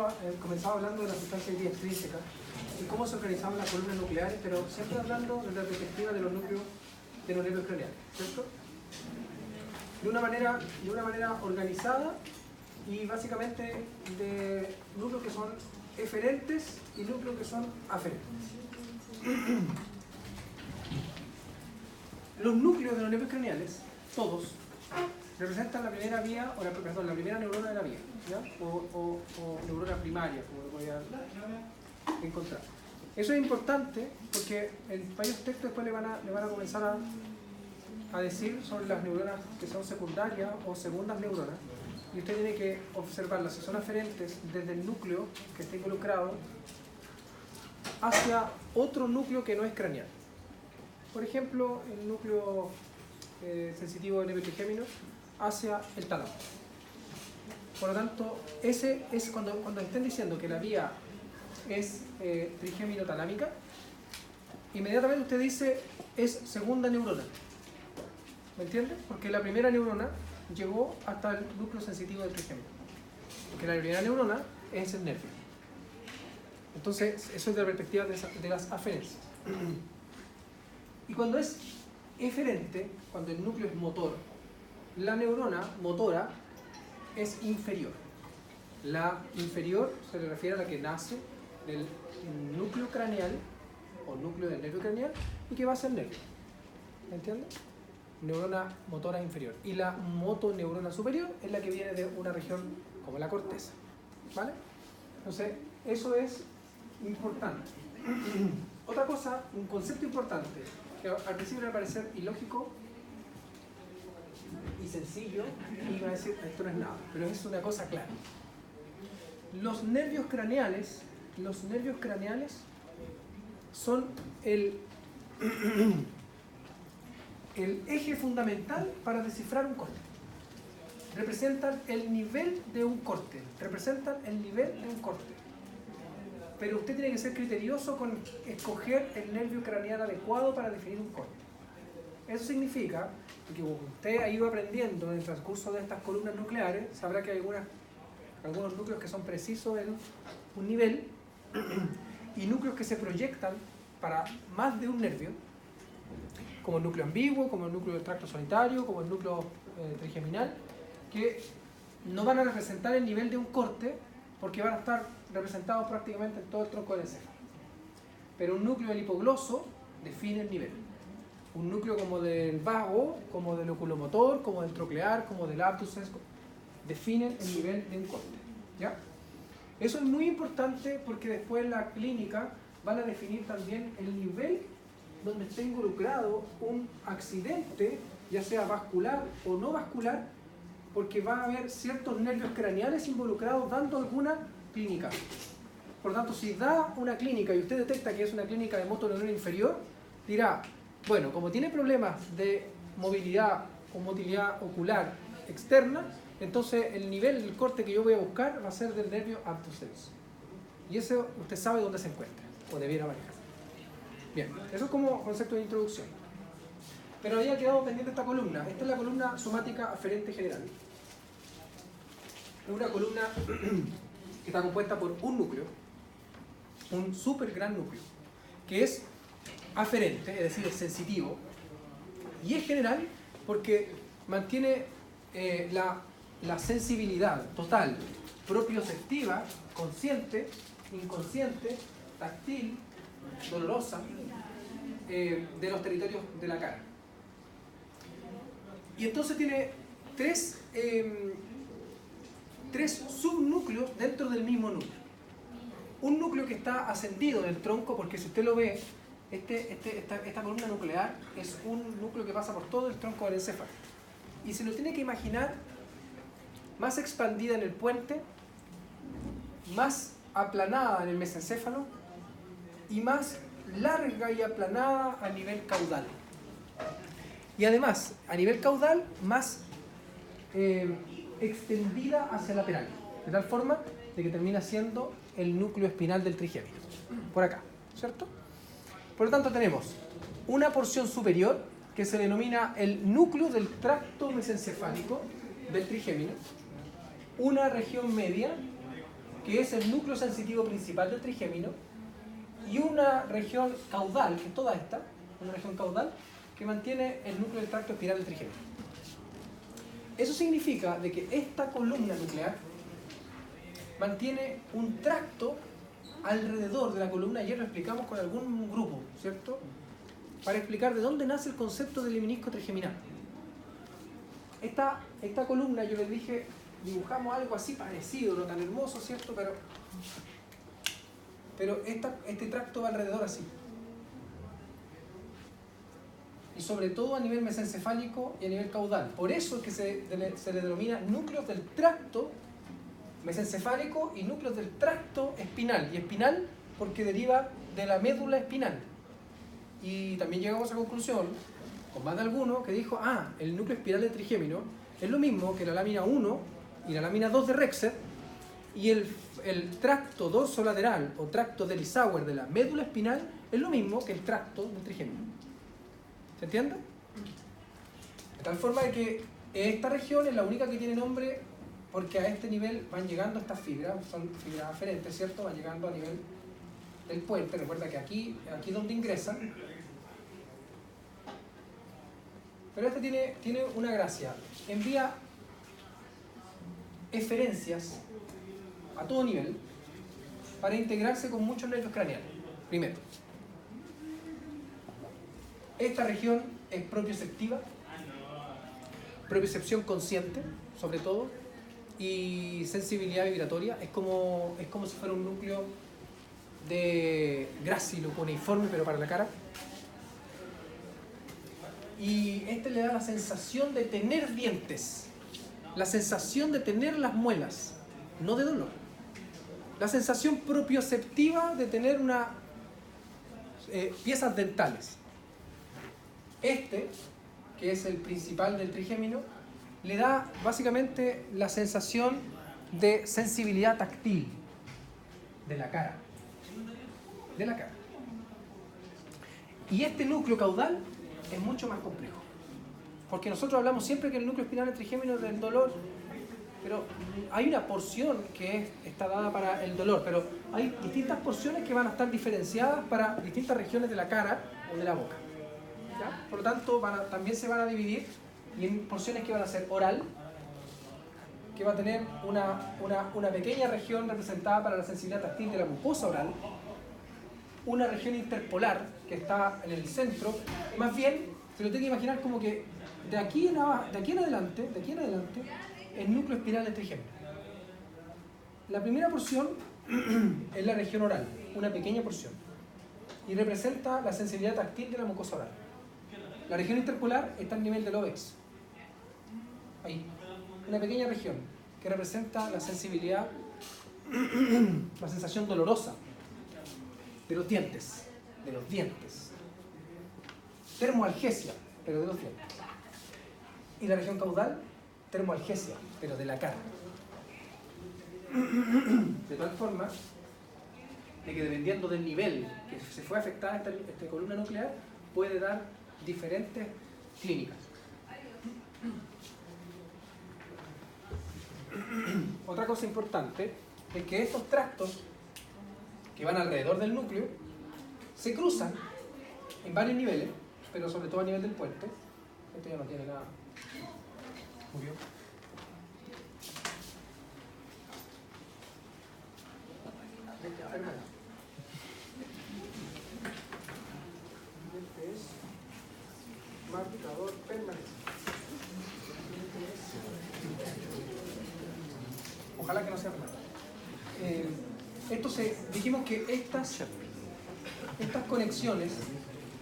nosotros comenzamos hablando de la sustancia extrínseca y cómo se organizaban las columnas nucleares, pero siempre hablando desde la perspectiva de los núcleos, de los nervios craneales, ¿cierto? De una manera organizada y básicamente de núcleos que son eferentes y núcleos que son aferentes. Los núcleos de los nervios craneales, todos, representan la primera vía, o la primera neurona de la vía, ¿ya? O neurona primaria, como lo voy a encontrar. Eso es importante porque en varios textos después le van a comenzar a decir sobre las neuronas que son secundarias o segundas neuronas, y usted tiene que observarlas si son aferentes desde el núcleo que está involucrado hacia otro núcleo que no es craneal. Por ejemplo, el núcleo sensitivo del nervio trigémino hacia el tálamo. Por lo tanto, ese es cuando estén diciendo que la vía es trigémino-talámica, inmediatamente usted dice es segunda neurona. ¿Me entiende? Porque la primera neurona llegó hasta el núcleo sensitivo del trigémino. Porque la primera neurona es el nervio. Entonces, eso es de la perspectiva de las aferencias. Y cuando es eferente, cuando el núcleo es motor, la neurona motora es inferior. La inferior se le refiere a la que nace del núcleo craneal o núcleo del nervio craneal y que va a ser nervio. ¿Me entiende? Neurona motora inferior. Y la motoneurona superior es la que viene de una región como la corteza. ¿Vale? Entonces, eso es importante. Otra cosa, un concepto importante, que al principio va a parecer ilógico y sencillo, y va a decir, esto no es nada, pero es una cosa clara. Los nervios craneales son el eje fundamental para descifrar un corte. Representan el nivel de un corte. Pero usted tiene que ser criterioso con escoger el nervio craneal adecuado para definir un corte. Eso significa que usted ha ido aprendiendo en el transcurso de estas columnas nucleares, sabrá que hay algunos núcleos que son precisos en un nivel y núcleos que se proyectan para más de un nervio, como el núcleo ambiguo, como el núcleo del tracto solitario, como el núcleo trigeminal, que no van a representar el nivel de un corte porque van a estar representados prácticamente en todo el tronco del encéfalo. Pero un núcleo del hipogloso define el nivel. Un núcleo como del vago, como del oculomotor, como del troclear, como del abducens, definen el nivel de un corte. ¿Ya? Eso es muy importante porque después en la clínica van a definir también el nivel donde esté involucrado un accidente, ya sea vascular o no vascular, porque va a haber ciertos nervios craneales involucrados dando alguna clínica. Por lo tanto, si da una clínica y usted detecta que es una clínica de motoneurona inferior, dirá, bueno, como tiene problemas de movilidad o motilidad ocular externa, entonces el nivel del corte que yo voy a buscar va a ser del nervio abducens. Y eso usted sabe dónde se encuentra, o debiera manejar. Bien, eso es como concepto de introducción. Pero había quedado pendiente esta columna. Esta es la columna somática aferente general. Es una columna que está compuesta por un núcleo, un súper gran núcleo, que es aferente, es decir, es sensitivo, y es general porque mantiene la sensibilidad total, propioceptiva, consciente, inconsciente, táctil, dolorosa, de los territorios de la cara. Y entonces tiene tres subnúcleos dentro del mismo núcleo. Un núcleo que está ascendido del tronco, porque si usted lo ve, esta columna nuclear es un núcleo que pasa por todo el tronco del encéfalo. Y se lo tiene que imaginar más expandida en el puente, más aplanada en el mesencéfalo y más larga y aplanada a nivel caudal. Y además, a nivel caudal, más extendida hacia lateral, de tal forma de que termina siendo el núcleo espinal del trigémino, por acá, ¿cierto? Por lo tanto, tenemos una porción superior que se denomina el núcleo del tracto mesencefálico del trigémino, una región media que es el núcleo sensitivo principal del trigémino, y una región caudal, que es toda esta, una región caudal, que mantiene el núcleo del tracto espiral del trigémino. Eso significa de que esta columna nuclear mantiene un tracto alrededor de la columna. Ayer lo explicamos con algún grupo, ¿cierto? Para explicar de dónde nace el concepto del leminisco trigeminal. Esta columna, yo les dije, dibujamos algo así parecido, no tan hermoso, ¿cierto? Pero este tracto va alrededor así. Y sobre todo a nivel mesencefálico y a nivel caudal. Por eso es que se le denomina núcleos del tracto mesencefálico y núcleos del tracto espinal. Y espinal porque deriva de la médula espinal. Y también llegamos a la conclusión, con más de alguno, que dijo, el núcleo espiral del trigémino es lo mismo que la lámina 1 y la lámina 2 de Rexed, y el tracto dorsolateral o tracto de Lissauer de la médula espinal es lo mismo que el tracto del trigémino. ¿Se entiende? De tal forma de que esta región es la única que tiene nombre porque a este nivel van llegando estas fibras, son fibras aferentes, ¿cierto? Van llegando a nivel del puente. Recuerda que aquí donde ingresan. Pero este tiene una gracia. Envía eferencias a todo nivel para integrarse con muchos nervios craneales. Primero, esta región es propioceptiva, propiocepción consciente, sobre todo, y sensibilidad vibratoria. Es como si fuera un núcleo de grácilo cuneiforme, pero para la cara. Y este le da la sensación de tener dientes, la sensación de tener las muelas, no de dolor. La sensación propioceptiva de tener piezas dentales. Este, que es el principal del trigémino, le da básicamente la sensación de sensibilidad táctil de la cara. Y este núcleo caudal es mucho más complejo. Porque nosotros hablamos siempre que el núcleo espinal del trigémino es del dolor, pero hay una porción que está dada para el dolor, pero hay distintas porciones que van a estar diferenciadas para distintas regiones de la cara o de la boca. ¿Ya? Por lo tanto, también se van a dividir y en porciones que van a ser oral, que va a tener una pequeña región representada para la sensibilidad táctil de la mucosa oral, una región interpolar que está en el centro. Más bien, se lo tiene que imaginar como que de aquí en adelante, el núcleo espinal del trigémino. La primera porción es la región oral, una pequeña porción, y representa la sensibilidad táctil de la mucosa oral. La región interpolar está al nivel del óvex. Ahí, una pequeña región que representa la sensibilidad, la sensación dolorosa de los dientes. Termoalgesia, pero de los dientes. Y la región caudal, termoalgesia, pero de la cara. De tal forma de que dependiendo del nivel que se fue afectada esta columna nuclear, puede dar diferentes clínicas. Otra cosa importante es que estos tractos que van alrededor del núcleo se cruzan en varios niveles, pero sobre todo a nivel del puente. Esto ya no tiene nada. Murió. Este es marcador permanente. Ojalá que no sea permanente. Dijimos que estas conexiones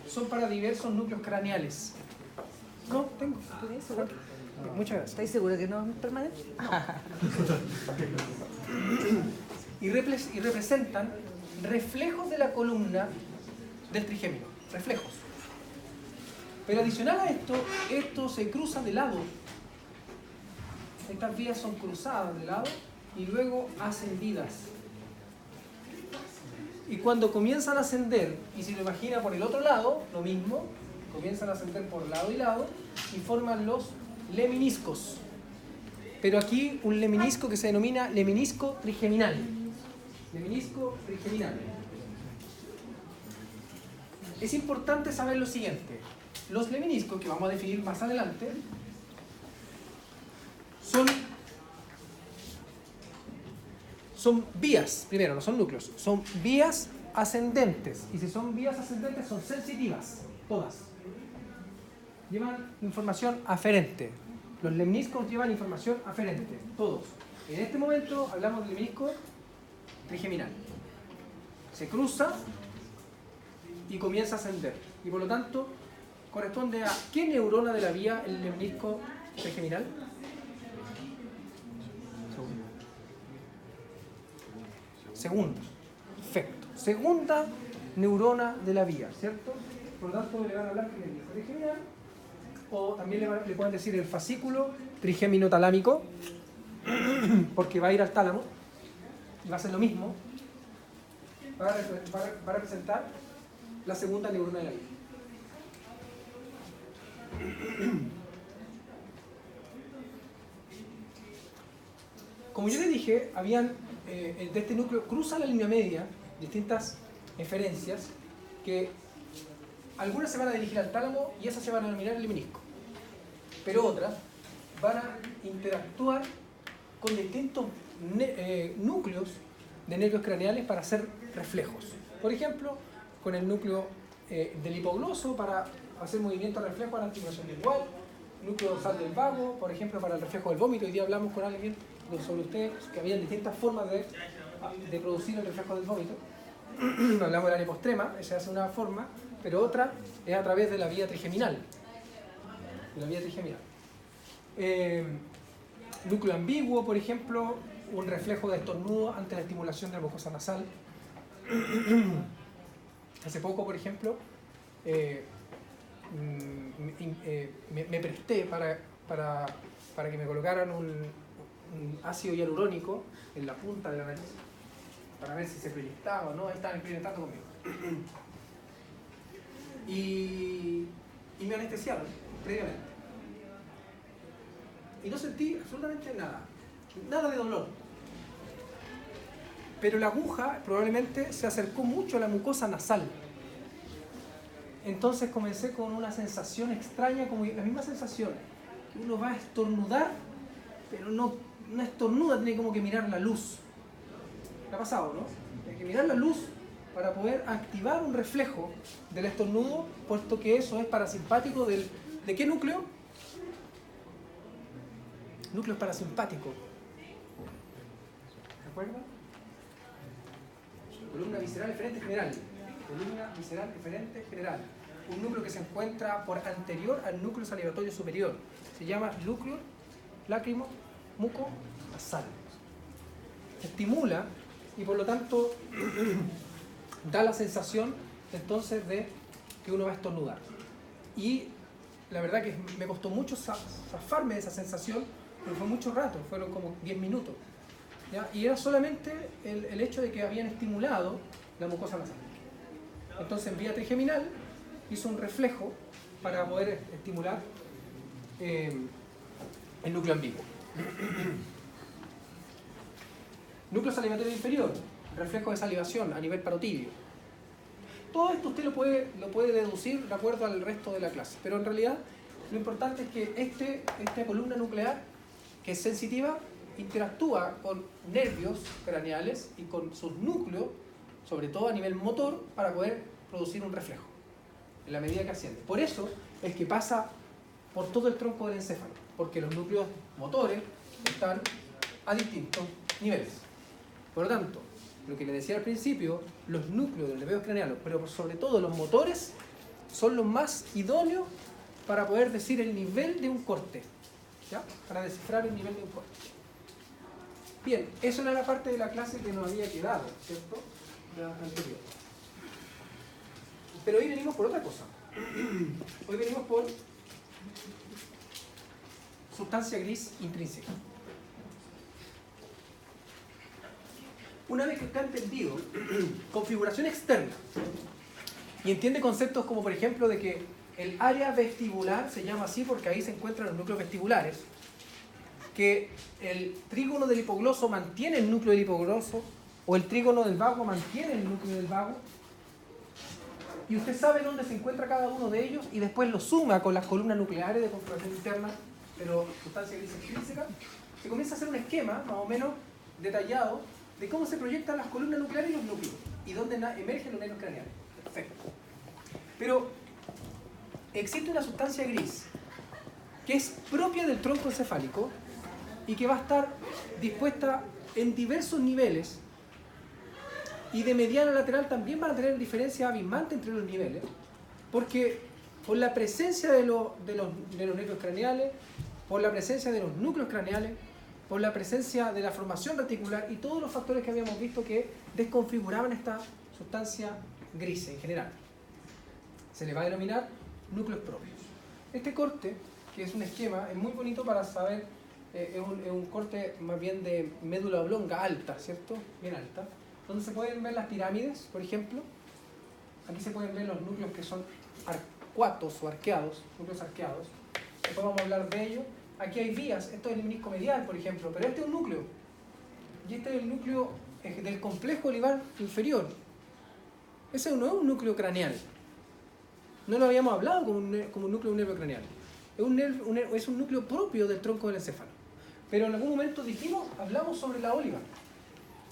son para diversos núcleos craneales. No, tengo. Muchas gracias. ¿Estáis seguros que no es permanente? Y representan reflejos de la columna del trigémino. Reflejos. Pero adicional a esto se cruza de lado. Estas vías son cruzadas de lado y luego ascendidas. Y cuando comienzan a ascender, y si lo imagina por el otro lado, lo mismo, comienzan a ascender por lado y lado y forman los leminiscos. Pero aquí un leminisco que se denomina leminisco trigeminal. Lemnisco trigeminal. Es importante saber lo siguiente. Los lemniscos, que vamos a definir más adelante, son vías, primero, no son núcleos, son vías ascendentes. Y si son vías ascendentes, son sensitivas, todas. Llevan información aferente. Los lemniscos llevan información aferente, todos. En este momento hablamos del lemnisco trigeminal. Se cruza y comienza a ascender. Y por lo tanto, corresponde a ¿qué neurona de la vía el lemnisco trigeminal? Segunda. Perfecto. Segunda neurona de la vía, ¿cierto? Por lo tanto, le van a hablar del lemnisco trigeminal, o también le pueden decir el fascículo trigeminotalámico, porque va a ir al tálamo y va a hacer lo mismo. Va a representar la segunda neurona de la vía. Como yo les dije, habían de este núcleo cruza la línea media distintas eferencias que algunas se van a dirigir al tálamo y esas se van a denominar el lemnisco, pero otras van a interactuar con distintos núcleos de nervios craneales para hacer reflejos. Por ejemplo, con el núcleo del hipogloso para hacer movimiento reflejo a la articulación lingual, núcleo dorsal del vago, por ejemplo, para el reflejo del vómito. Hoy día hablamos con alguien sobre ustedes que había distintas formas de producir el reflejo del vómito. Hablamos del área hipostrema, esa es una forma, pero otra es a través de la vía trigeminal. Núcleo ambiguo, por ejemplo, un reflejo de estornudo ante la estimulación de la mucosa nasal. Hace poco, por ejemplo, me presté para que me colocaran un ácido hialurónico en la punta de la nariz para ver si se proyectaba o no. Ahí estaban experimentando conmigo. Y me anestesiaron previamente. Y no sentí absolutamente nada de dolor. Pero la aguja probablemente se acercó mucho a la mucosa nasal. Entonces comencé con una sensación extraña, como la misma sensación, que uno va a estornudar, pero no estornuda, tiene como que mirar la luz. ¿Te ha pasado, no? Hay que mirar la luz para poder activar un reflejo del estornudo, puesto que eso es parasimpático ¿de qué núcleo? Núcleo parasimpático. ¿Se acuerdan? Columna visceral eferente general. Columna visceral eferente general. Un núcleo que se encuentra por anterior al núcleo salivatorio superior. Se llama núcleo lácrimo muco nasal. Estimula y por lo tanto da la sensación entonces de que uno va a estornudar. Y la verdad que me costó mucho zafarme de esa sensación, pero fue mucho rato, fueron como 10 minutos. ¿Ya? Y era solamente el hecho de que habían estimulado la mucosa nasal. Entonces en vía trigeminal hizo un reflejo para poder estimular el núcleo ambiguo. Núcleo salivatorio inferior, reflejo de salivación a nivel parotidio. Todo esto usted lo puede deducir de acuerdo al resto de la clase, pero en realidad lo importante es que esta columna nuclear, que es sensitiva, interactúa con nervios craneales y con sus núcleos, sobre todo a nivel motor, para poder producir un reflejo en la medida que asciende. Por eso es que pasa por todo el tronco del encéfalo, porque los núcleos motores están a distintos niveles. Por lo tanto, lo que les decía al principio, los núcleos del nervio craneal, pero sobre todo los motores, son los más idóneos para poder decir el nivel de un corte, ¿ya? Para descifrar el nivel de un corte. Bien, eso era la parte de la clase que nos había quedado, ¿cierto? La anterior. Pero hoy venimos por otra cosa. Hoy venimos por sustancia gris intrínseca. Una vez que está entendido configuración externa y entiende conceptos como por ejemplo de que el área vestibular se llama así porque ahí se encuentran los núcleos vestibulares, que el trígono del hipogloso mantiene el núcleo del hipogloso o el trígono del vago mantiene el núcleo del vago, y usted sabe dónde se encuentra cada uno de ellos y después lo suma con las columnas nucleares de conformación interna, pero sustancia gris intrínseca, se comienza a hacer un esquema más o menos detallado de cómo se proyectan las columnas nucleares y los núcleos y dónde emergen los nervios craneales. Perfecto. Pero existe una sustancia gris que es propia del tronco encefálico y que va a estar dispuesta en diversos niveles, y de mediana a lateral también van a tener diferencias abismantes entre los niveles, porque por la presencia de los nervios craneales, por la presencia de los núcleos craneales, por la presencia de la formación reticular y todos los factores que habíamos visto que desconfiguraban esta sustancia gris en general. Se le va a denominar núcleos propios. Este corte, que es un esquema, es muy bonito para saber, es un corte más bien de médula oblonga alta, ¿cierto? Bien alta, donde se pueden ver las pirámides, por ejemplo. Aquí se pueden ver los núcleos que son arcuatos o arqueados, núcleos arqueados. Después vamos a hablar de ello. Aquí hay vías, esto es el menisco medial, por ejemplo, pero este es un núcleo. Y este es el núcleo del complejo olivar inferior. Ese no es un núcleo craneal. No lo habíamos hablado como un núcleo de un nervio craneal. Es un núcleo propio del tronco del encéfalo. Pero en algún momento hablamos sobre la óliva.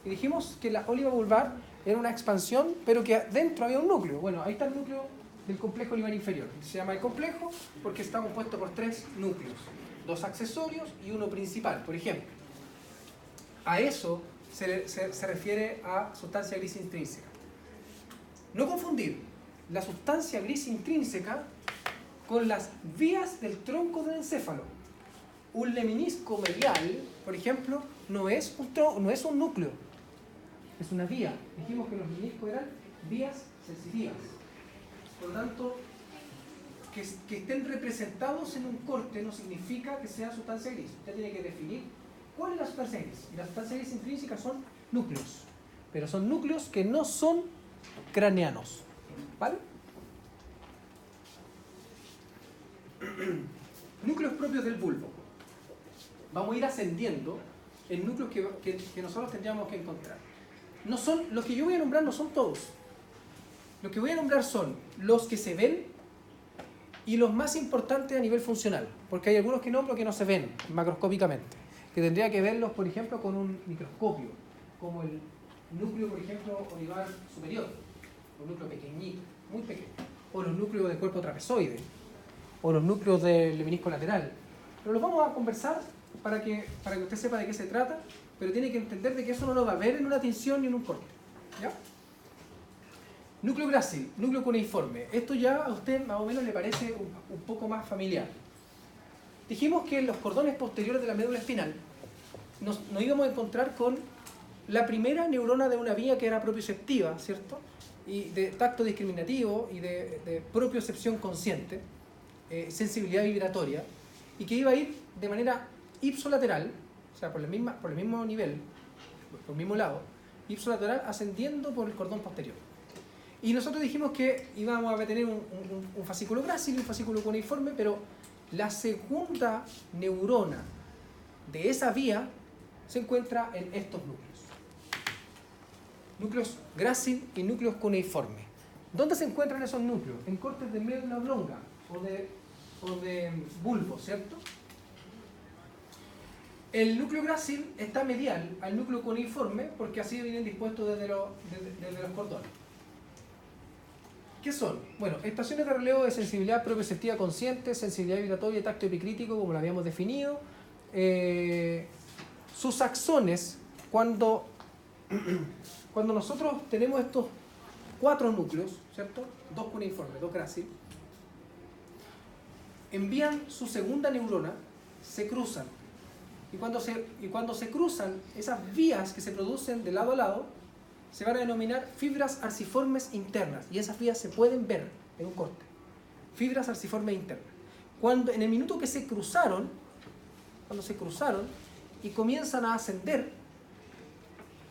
Y dijimos que la óliva vulvar era una expansión, pero que dentro había un núcleo. Bueno, ahí está el núcleo del complejo olivar inferior. Se llama el complejo porque está compuesto por 3 núcleos. 2 accesorios y uno principal, por ejemplo. A eso se refiere a sustancia gris intrínseca. No confundir la sustancia gris intrínseca con las vías del tronco del encéfalo. Un lemnisco medial, por ejemplo, no es un núcleo, es una vía. Dijimos que los meniscos eran vías sensitivas. Por lo tanto, que estén representados en un corte no significa que sea sustancia gris. Usted tiene que definir cuál es la sustancia gris. Y la sustancia gris intrínseca son núcleos, pero son núcleos que no son craneanos. ¿Vale? Núcleos propios del bulbo. Vamos a ir ascendiendo en núcleos que nosotros tendríamos que encontrar. No son, los que yo voy a nombrar no son todos. Los que voy a nombrar son los que se ven y los más importantes a nivel funcional, porque hay algunos que nombro que no se ven macroscópicamente, que tendría que verlos, por ejemplo, con un microscopio, como el núcleo, por ejemplo, olivar superior, un núcleo pequeñito, muy pequeño, o los núcleos del cuerpo trapezoide, o los núcleos del menisco lateral. Pero los vamos a conversar para que usted sepa de qué se trata, pero tiene que entender de que eso no lo va a ver en una tinción ni en un corte. ¿Ya? Núcleo grácil, núcleo cuneiforme. Esto ya a usted más o menos le parece un poco más familiar. Dijimos que en los cordones posteriores de la médula espinal nos íbamos a encontrar con la primera neurona de una vía que era propioceptiva, ¿cierto? Y de tacto discriminativo y de propiocepción consciente, sensibilidad vibratoria, y que iba a ir de manera ipsolateral, o sea, por el mismo nivel, por el mismo lado, ipsolateral ascendiendo por el cordón posterior. Y nosotros dijimos que íbamos a tener un fascículo grácil y un fascículo cuneiforme, pero la segunda neurona de esa vía se encuentra en estos núcleos. Núcleos grácil y núcleos cuneiforme. ¿Dónde se encuentran esos núcleos? En cortes de médula oblonga o de bulbo, ¿cierto? El núcleo grácil está medial al núcleo cuneiforme porque así vienen dispuestos desde los cordones. ¿Qué son? Bueno, estaciones de relevo de sensibilidad propioceptiva consciente, sensibilidad vibratoria y tacto epicrítico, como lo habíamos definido. Sus axones, cuando nosotros tenemos estos 4 núcleos, ¿cierto? 2 cuneiformes, 2 grácil, envían su segunda neurona, se cruzan. Y cuando se cruzan esas vías que se producen de lado a lado, se van a denominar fibras arciformes internas, y esas vías se pueden ver en un corte. Fibras arciformes internas. En el minuto que se cruzaron y comienzan a ascender,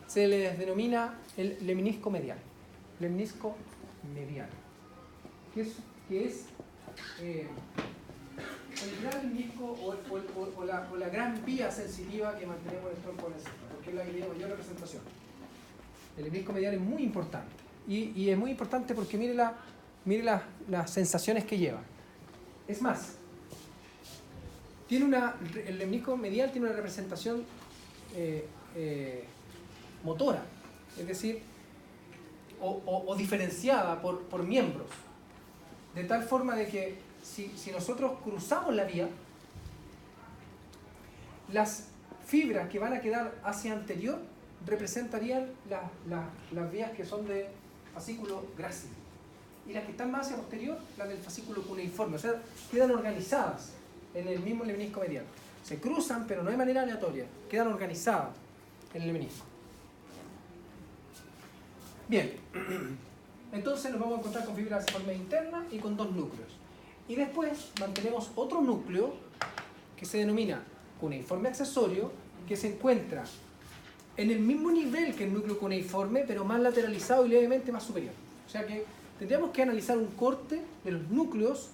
se les denomina el lemnisco medial. Lemnisco medial. Que es el gran lemnisco o la gran vía sensitiva que mantenemos en el tronco del encéfalo, porque es la que tiene mayor representación. El lemnisco medial es muy importante. Y es muy importante porque mire las sensaciones que lleva. Es más, el lemnisco medial tiene una representación motora, es decir, o diferenciada por miembros, de tal forma de que si nosotros cruzamos la vía, las fibras que van a quedar hacia anterior representarían las vías que son de fascículo grácil, y las que están más hacia posterior, las del fascículo cuneiforme, o sea, quedan organizadas en el mismo lemnisco medial. Se cruzan, pero no de manera aleatoria, quedan organizadas en el lemnisco. Bien, entonces nos vamos a encontrar con fibra falciforme interna y con dos núcleos. Y después mantenemos otro núcleo que se denomina cuneiforme accesorio, que se encuentra en el mismo nivel que el núcleo cuneiforme, pero más lateralizado y levemente más superior. O sea que tendríamos que analizar un corte de los núcleos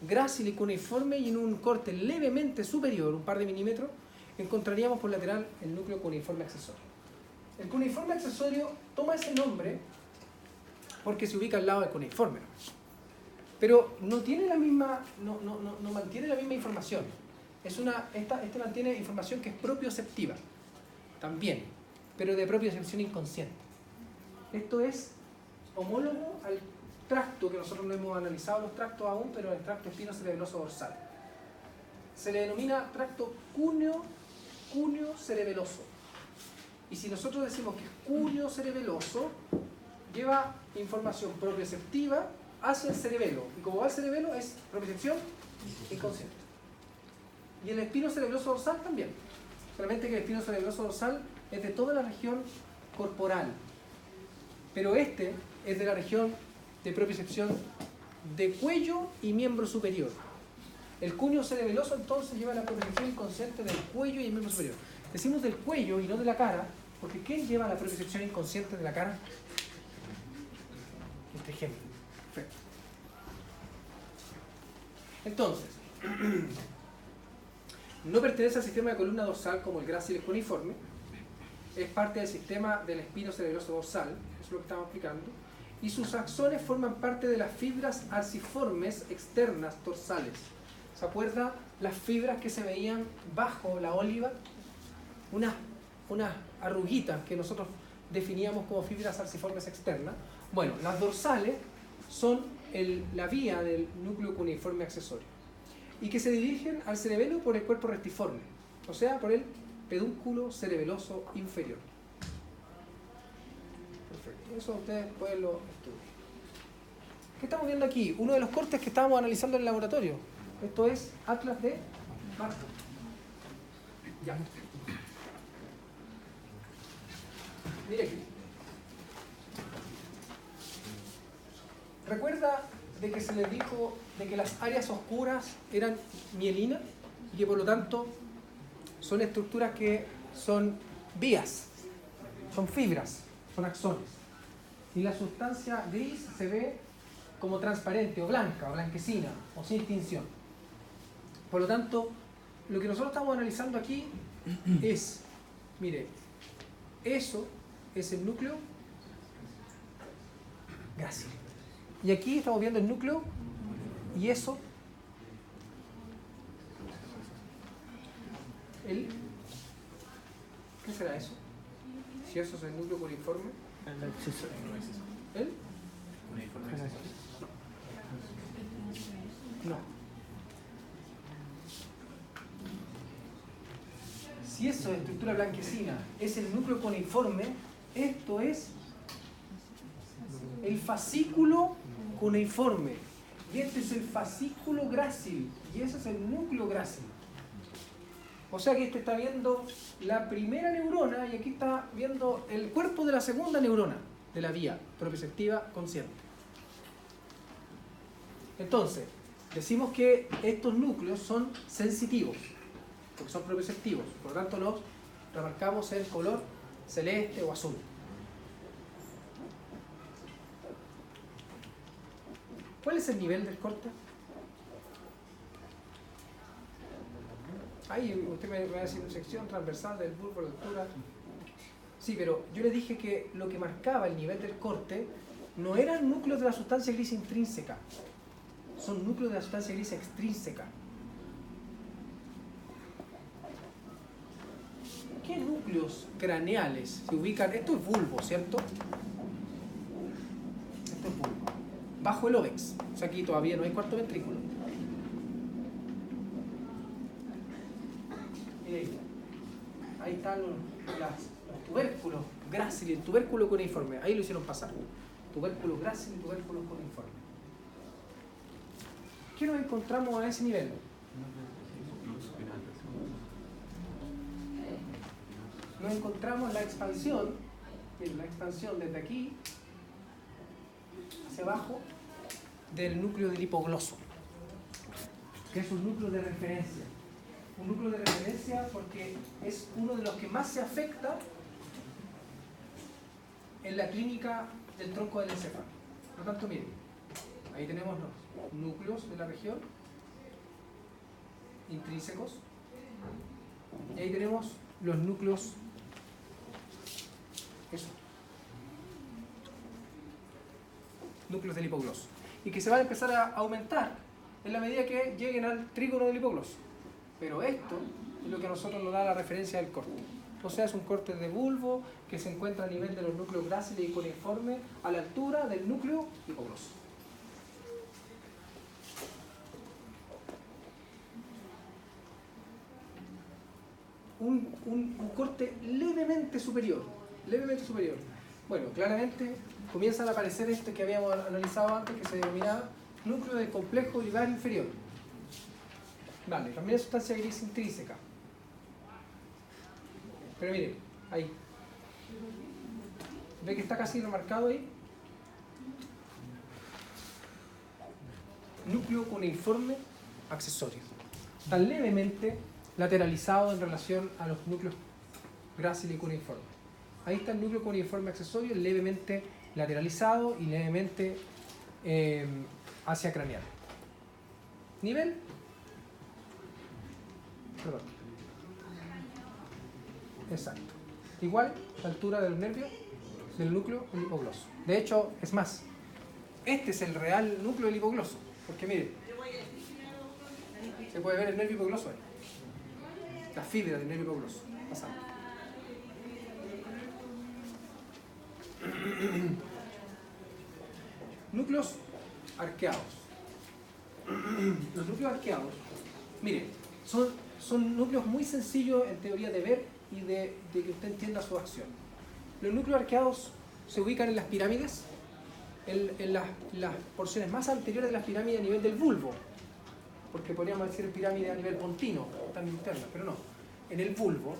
grácil y cuneiforme, y en un corte levemente superior, un par de milímetros, encontraríamos por lateral el núcleo cuneiforme accesorio. El cuneiforme accesorio toma ese nombre porque se ubica al lado del cuneiforme, pero no tiene la misma, no mantiene la misma información. Este mantiene información que es propioceptiva también, pero de propiocepción inconsciente. Esto es homólogo al tracto, que nosotros no hemos analizado los tractos aún, pero el tracto espino-cerebeloso dorsal. Se le denomina tracto cúneo-cerebeloso. Y si nosotros decimos que es cúneo-cerebeloso, lleva información propioceptiva hacia el cerebelo. Y como va al cerebelo, es propiocepción inconsciente. Y el espino-cerebeloso dorsal también. Solamente que el espino-cerebeloso dorsal es de toda la región corporal. Pero este es de la región de propiocepción de cuello y miembro superior. El cúneo cerebeloso entonces lleva la propiocepción inconsciente del cuello y el miembro superior. Decimos del cuello y no de la cara, porque ¿quién lleva la propiocepción inconsciente de la cara? El trigémino. Perfecto. Entonces, no pertenece al sistema de columna dorsal como el grácil cuneiforme, es parte del sistema del espino cerebeloso dorsal, eso es lo que estamos explicando, y sus axones forman parte de las fibras arciformes externas dorsales. ¿Se acuerda las fibras que se veían bajo la óliva? Unas arruguitas que nosotros definíamos como fibras arciformes externas. Bueno, las dorsales son la vía del núcleo cuneiforme accesorio, y que se dirigen al cerebelo por el cuerpo rectiforme, o sea, por el pedúnculo cerebeloso inferior. Perfecto, eso ustedes pueden lo estudiar. ¿Qué estamos viendo aquí? Uno de los cortes que estábamos analizando en el laboratorio. Esto es Atlas de Marco. Ya. Mire aquí. ¿Recuerda de que se les dijo de que las áreas oscuras eran mielina y que por lo tanto son estructuras que son vías, son fibras, son axones? Y la sustancia gris se ve como transparente o blanca o blanquecina o sin tinción. Por lo tanto, lo que nosotros estamos analizando aquí es, mire, eso es el núcleo grácil. Y aquí estamos viendo el núcleo, y eso, ¿qué será eso? Si eso es el núcleo cuneiforme. ¿El? No. Si eso es estructura blanquecina, es el núcleo cuneiforme, esto es el fascículo cuneiforme, y este es el fascículo grácil, y ese es el núcleo grácil. O sea que este está viendo la primera neurona, y aquí está viendo el cuerpo de la segunda neurona de la vía propioceptiva consciente. Entonces, decimos que estos núcleos son sensitivos, porque son propioceptivos, por lo tanto los remarcamos en color celeste o azul. ¿Cuál es el nivel del corte? Ahí usted me va a decir sección transversal del bulbo de altura Sí, pero yo le dije que lo que marcaba el nivel del corte no eran núcleos de la sustancia gris intrínseca, son núcleos de la sustancia gris extrínseca. ¿Qué núcleos craneales se ubican? Esto es bulbo, ¿cierto? Esto es bulbo. Bajo el óvex, o sea, aquí todavía no hay cuarto ventrículo. Ahí están los tubérculos gráciles, el tubérculo cuneiforme, ahí lo hicieron pasar. Tubérculos gráciles, tubérculos cuneiforme. ¿Qué nos encontramos a ese nivel? Nos encontramos la expansión desde aquí hacia abajo del núcleo del hipogloso, que es un núcleo de referencia. Un núcleo de referencia porque es uno de los que más se afecta en la clínica del tronco del encéfalo. Por lo tanto, miren, ahí tenemos los núcleos de la región intrínsecos y ahí tenemos los núcleos núcleos del hipogloso, y que se van a empezar a aumentar en la medida que lleguen al trígono del hipogloso. Pero esto es lo que a nosotros nos da la referencia del corte. O sea, es un corte de bulbo que se encuentra a nivel de los núcleos gráciles y cuneiformes a la altura del núcleo hipogloso. Un corte levemente superior. Bueno, claramente comienzan a aparecer este que habíamos analizado antes, que se denominaba núcleo de complejo olivar inferior. Vale, también es sustancia gris intrínseca. Pero miren, ahí. ¿Ve que está casi remarcado ahí? Núcleo cuneiforme accesorio. Está levemente lateralizado en relación a los núcleos gráciles y cuneiformes. Ahí está el núcleo cuneiforme accesorio, levemente lateralizado y levemente hacia craneal. Nivel. Perdón. Exacto. Igual la altura del nervio del núcleo del hipogloso. De hecho, es más, este es el real núcleo del hipogloso. Porque miren, se puede ver el nervio hipogloso ahí. La fibra del nervio hipogloso pasando. Núcleos arqueados. Los núcleos arqueados, miren, son núcleos muy sencillos en teoría de ver y de que usted entienda su acción. Los núcleos arqueados se ubican en las pirámides, en las porciones más anteriores de las pirámides a nivel del bulbo, porque podríamos decir pirámide a nivel pontino, tan interna, pero no. En el bulbo,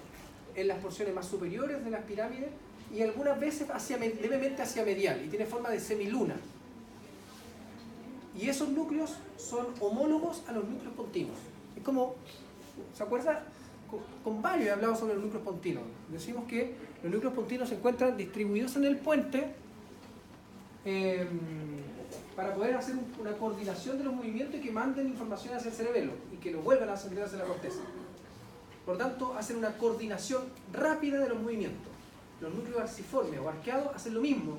en las porciones más superiores de las pirámides y algunas veces levemente hacia medial, y tiene forma de semiluna. Y esos núcleos son homólogos a los núcleos pontinos. Es como, ¿se acuerda? Con varios he hablado sobre los núcleos pontinos. Decimos que los núcleos pontinos se encuentran distribuidos en el puente para poder hacer una coordinación de los movimientos y que manden información hacia el cerebelo y que lo vuelvan a ascender hacia la corteza. Por tanto, hacen una coordinación rápida de los movimientos. Los núcleos arciformes o arqueados hacen lo mismo,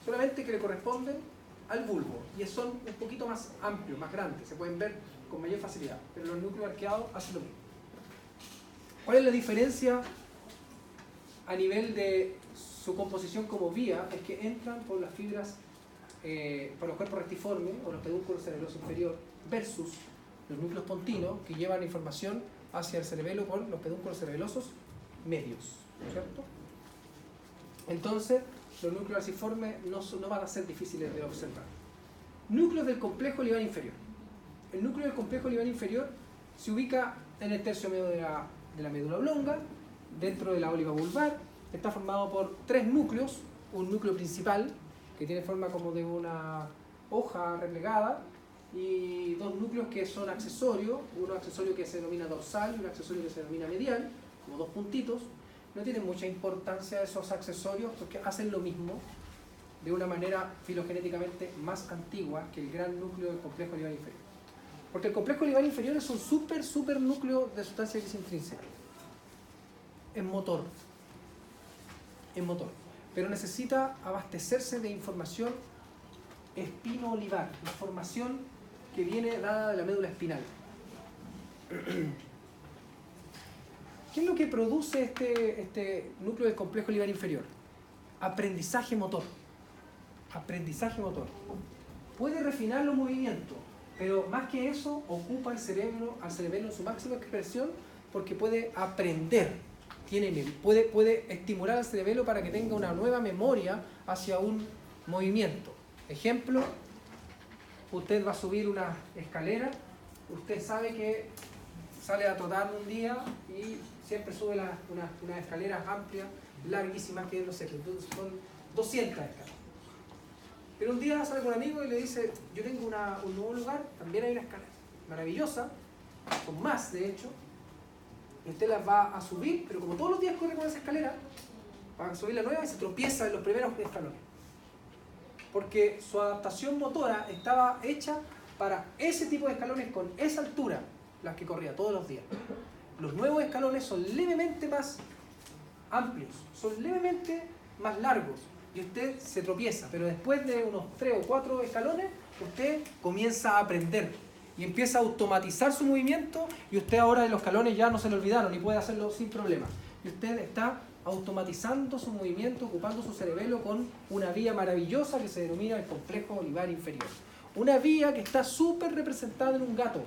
solamente que le corresponden al bulbo y son un poquito más amplios, más grandes, se pueden ver con mayor facilidad, pero los núcleos arqueados hacen lo mismo. ¿Cuál es la diferencia a nivel de su composición como vía? Es que entran por las fibras, por los cuerpos rectiformes o los pedúnculos cerebroso inferior versus los núcleos pontinos que llevan información hacia el cerebelo por los pedúnculos cerebelosos medios, ¿cierto? Entonces, los núcleos arciformes no van a ser difíciles de observar. Núcleos del complejo olivar inferior. El núcleo del complejo olivar inferior se ubica en el tercio medio de la médula oblonga, dentro de la óliva vulvar. Está formado por 3 núcleos, un núcleo principal, que tiene forma como de una hoja replegada, y 2 núcleos que son accesorios, uno accesorio que se denomina dorsal y un accesorio que se denomina medial, como 2 puntitos. No tienen mucha importancia esos accesorios porque hacen lo mismo de una manera filogenéticamente más antigua que el gran núcleo del complejo olivar inferior. Porque el complejo olivar inferior es un super núcleo de sustancia gris intrínseca. Es motor. en motor, pero necesita abastecerse de información espino-olivar, información que viene dada de la médula espinal. ¿Qué es lo que produce este núcleo del complejo olivar inferior? Aprendizaje motor. Aprendizaje motor. Puede refinar los movimientos, pero más que eso, ocupa al cerebro en su máxima expresión porque puede aprender. Puede estimular al cerebelo para que tenga una nueva memoria hacia un movimiento. Ejemplo, usted va a subir una escalera, usted sabe que sale a trotar un día y siempre sube unas escaleras amplias, larguísimas, que no sé, son 200 escaleras. Pero un día sale con un amigo y le dice, yo tengo un nuevo lugar, también hay una escalera maravillosa, con más de hecho, y usted las va a subir, pero como todos los días corre con esa escalera, va a subir la nueva y se tropieza en los primeros escalones. Porque su adaptación motora estaba hecha para ese tipo de escalones con esa altura, las que corría todos los días. Los nuevos escalones son levemente más amplios, son levemente más largos y usted se tropieza, pero después de unos 3 o 4 escalones usted comienza a aprender y empieza a automatizar su movimiento y usted ahora de los escalones ya no se le olvidaron y puede hacerlo sin problema. Y usted está automatizando su movimiento, ocupando su cerebelo con una vía maravillosa que se denomina el complejo olivar inferior. Una vía que está súper representada en un gato.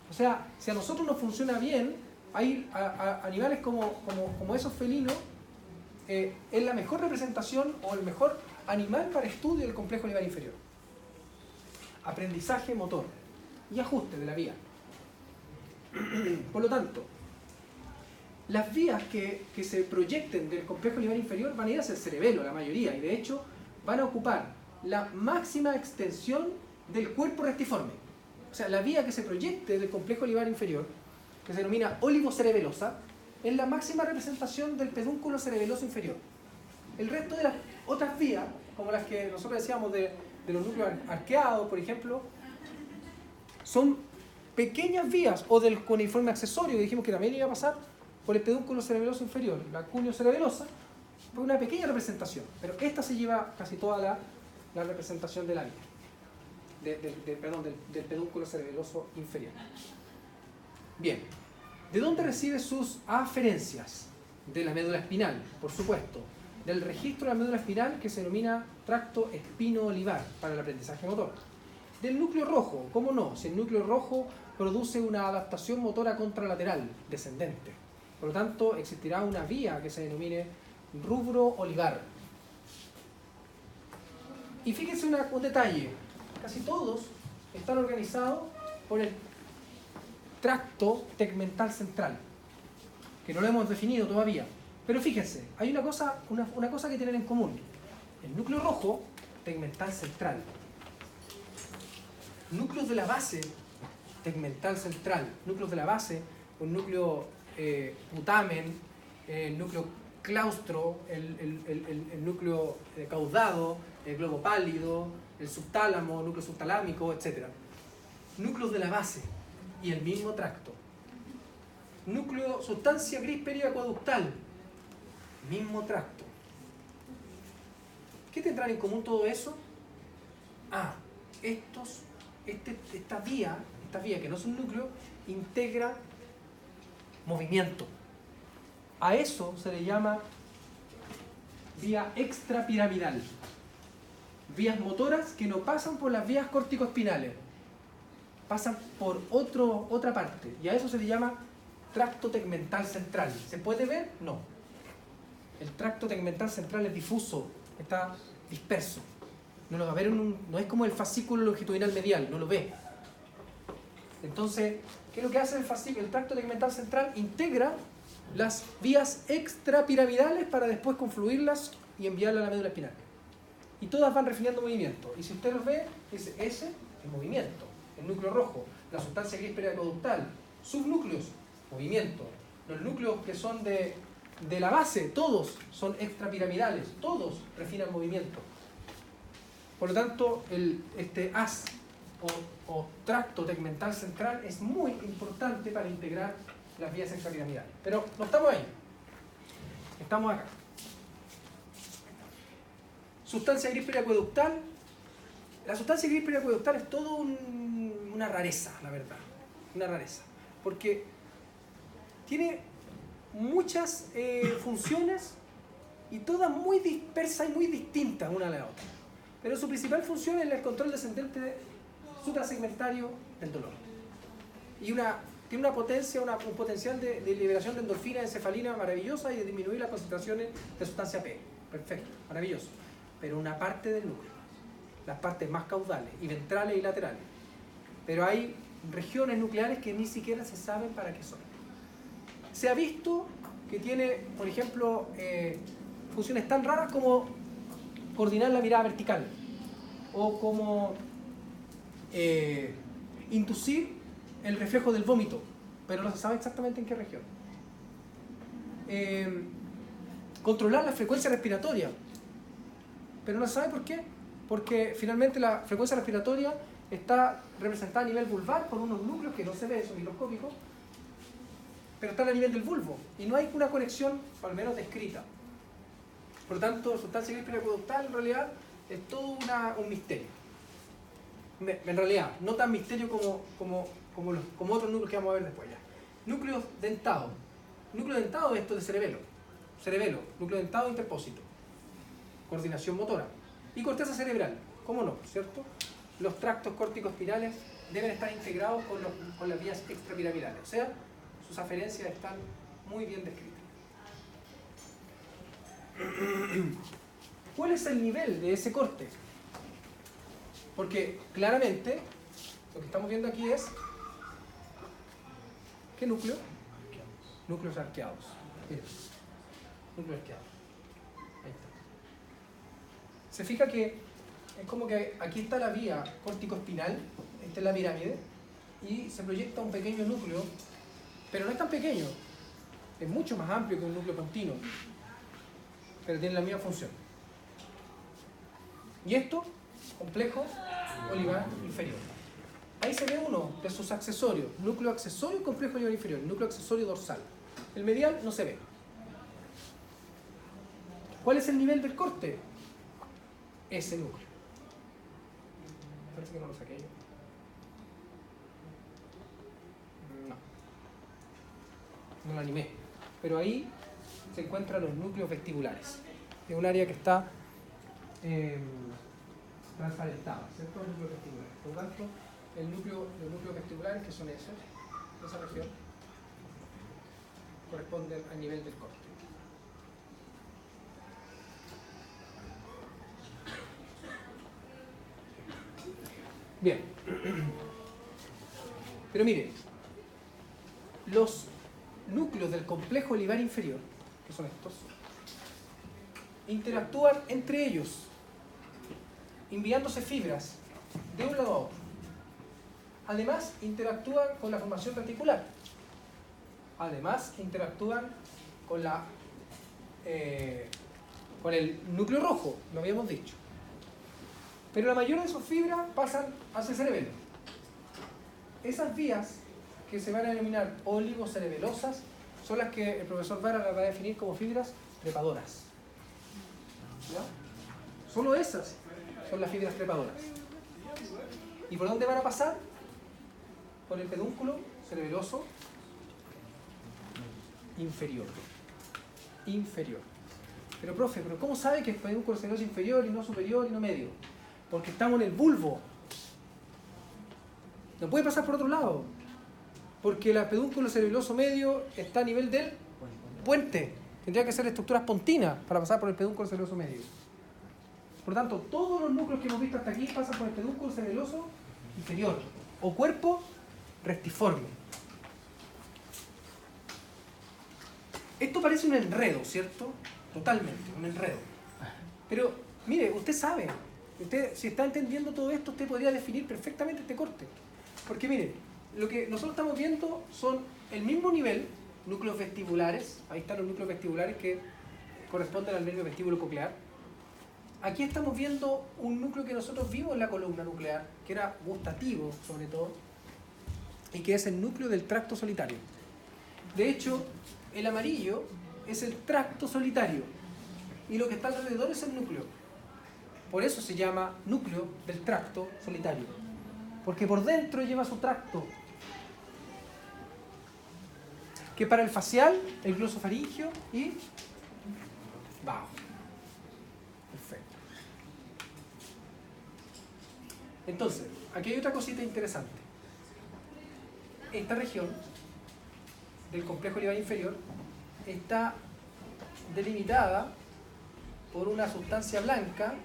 O sea, si a nosotros nos funciona bien, hay animales como esos felinos, es la mejor representación o el mejor animal para estudio del complejo olivar inferior. Aprendizaje motor y ajuste de la vía. Por lo tanto, las vías que se proyecten del complejo olivar inferior van a ir hacia el cerebelo, la mayoría, y de hecho van a ocupar la máxima extensión del cuerpo rectiforme. O sea, la vía que se proyecte del complejo olivar inferior, que se denomina olivocerebelosa, es la máxima representación del pedúnculo cerebeloso inferior. El resto de las otras vías, como las que nosotros decíamos de los núcleos arqueados, por ejemplo, son pequeñas vías, o del cuneiforme accesorio, que dijimos que también iba a pasar por el pedúnculo cerebeloso inferior, la cuneo cerebelosa, fue una pequeña representación, pero esta se lleva casi toda la representación de la vía, del pedúnculo cerebeloso inferior. Bien, ¿de dónde recibe sus aferencias? De la médula espinal, por supuesto, del registro de la médula espinal que se denomina tracto espino-olivar para el aprendizaje motor. Del núcleo rojo, ¿cómo no? Si el núcleo rojo produce una adaptación motora contralateral descendente. Por lo tanto, existirá una vía que se denomine rubro olivar. Y fíjense un detalle, casi todos están organizados por el tracto tegmental central, que no lo hemos definido todavía. Pero fíjense, hay una cosa que tienen en común. El núcleo rojo, tegmental central. Núcleos de la base, tegmental central. Núcleos de la base, un núcleo putamen, el núcleo claustro, el núcleo caudado, el globo pálido, el subtálamo, núcleo subtalámico, etc. Núcleos de la base y el mismo tracto. Núcleo, sustancia gris periacueductal, mismo tracto. ¿Qué tendrán en común todo eso? Esta vía que no es un núcleo, integra movimiento. A eso se le llama vía extrapiramidal. Vías motoras que no pasan por las vías corticoespinales, pasan por otra parte, y a eso se le llama tracto tegmental central. ¿Se puede ver? No. El tracto tegmental central es difuso, está disperso. No lo va a ver no es como el fascículo longitudinal medial, no lo ve. Entonces, ¿qué es lo que hace el tracto tegmental central? Integra las vías extrapiramidales para después confluirlas y enviarlas a la médula espinal. Y todas van refinando movimiento. Y si usted los ve, dice, ese es movimiento. El núcleo rojo, la sustancia gris periacueductal, subnúcleos, movimiento. Los núcleos que son de la base, todos son extrapiramidales, todos refinan movimiento. Por lo tanto, este haz o tracto tegmental central es muy importante para integrar las vías extrapiramidales. Pero no estamos ahí, estamos acá. Sustancia gris periacueductal. La sustancia gris periacueductal es todo una rareza, la verdad. Una rareza. Porque tiene muchas funciones y todas muy dispersas y muy distintas una de la otra. Pero su principal función es el control descendente suprasegmentario del dolor. Y tiene una potencia, un potencial de liberación de endorfina, encefalina maravillosa y de disminuir las concentraciones de sustancia P. Perfecto, maravilloso. Pero una parte del núcleo, las partes más caudales y ventrales y laterales. Pero hay regiones nucleares que ni siquiera se saben para qué son. Se ha visto que tiene, por ejemplo, funciones tan raras como coordinar la mirada vertical o como inducir el reflejo del vómito, pero no se sabe exactamente en qué región. Controlar la frecuencia respiratoria, pero no se sabe por qué, porque finalmente la frecuencia respiratoria está representada a nivel vulvar por unos núcleos que no se ven, son microscópicos, pero están a nivel del bulbo y no hay una conexión, al menos descrita. Por lo tanto, sustancia gris periacueductal en realidad es todo un misterio. En realidad, no tan misterio como otros núcleos que vamos a ver después ya. Núcleos dentados. Núcleo dentado es esto de cerebelo. Cerebelo, núcleo dentado interpósito. Coordinación motora. Y corteza cerebral, ¿cómo no? ¿Cierto? Los tractos córtico-espirales deben estar integrados con las vías extrapiramidales. O sea, sus aferencias están muy bien descritas. ¿Cuál es el nivel de ese corte? Porque claramente lo que estamos viendo aquí es ¿qué núcleo? Núcleos arqueados. Miren, núcleos arqueados. Ahí está. Se fija que es como que aquí está la vía córtico-espinal, esta es la pirámide, y se proyecta un pequeño núcleo, pero no es tan pequeño, es mucho más amplio que un núcleo continuo, pero tiene la misma función. Y esto, complejo olivar inferior. Ahí se ve uno de sus accesorios, núcleo accesorio y complejo olivar inferior, núcleo accesorio dorsal. El medial no se ve. ¿Cuál es el nivel del corte? Ese núcleo. Parece que no lo saqué yo. No lo animé. Pero ahí se encuentran los núcleos vestibulares. Es un área que está transparentada, ¿cierto? Los núcleos vestibulares. Por lo tanto, los núcleos vestibulares, que son esos, esa región, corresponden al nivel del corte. Bien. Pero mire, los núcleos del complejo olivar inferior, que son estos, interactúan entre ellos, enviándose fibras de un lado a otro. Además, interactúan con la formación reticular. Además, interactúan con el núcleo rojo, lo habíamos dicho. Pero la mayoría de sus fibras pasan hacia el cerebelo. Esas vías, que se van a denominar olivocerebelosas, son las que el profesor Vara las va a definir como fibras trepadoras. ¿Ya? Solo esas son las fibras trepadoras. ¿Y por dónde van a pasar? Por el pedúnculo cerebeloso inferior. Inferior. Pero profe, ¿cómo sabe que es pedúnculo cerebeloso inferior y no superior y no medio? Porque estamos en el bulbo. No puede pasar por otro lado. Porque el pedúnculo cerebeloso medio está a nivel del puente. Tendría que ser estructuras pontinas para pasar por el pedúnculo cerebeloso medio. Por lo tanto, todos los núcleos que hemos visto hasta aquí pasan por el pedúnculo cerebeloso inferior o cuerpo restiforme. Esto parece un enredo, ¿cierto? Totalmente, un enredo. Pero, mire, usted sabe, si está entendiendo todo esto, usted podría definir perfectamente este corte. Porque, mire, lo que nosotros estamos viendo son el mismo nivel, núcleos vestibulares, ahí están los núcleos vestibulares que corresponden al nervio vestíbulo coclear. Aquí estamos viendo un núcleo que nosotros vimos en la columna nuclear, que era gustativo sobre todo, y que es el núcleo del tracto solitario. De hecho, el amarillo es el tracto solitario, y lo que está alrededor es el núcleo. Por eso se llama núcleo del tracto solitario, porque por dentro lleva su tracto, que para el facial, el glosofaringio y bajo. Perfecto. Entonces, aquí hay otra cosita interesante. Esta región del complejo olivar inferior está delimitada por una sustancia blanca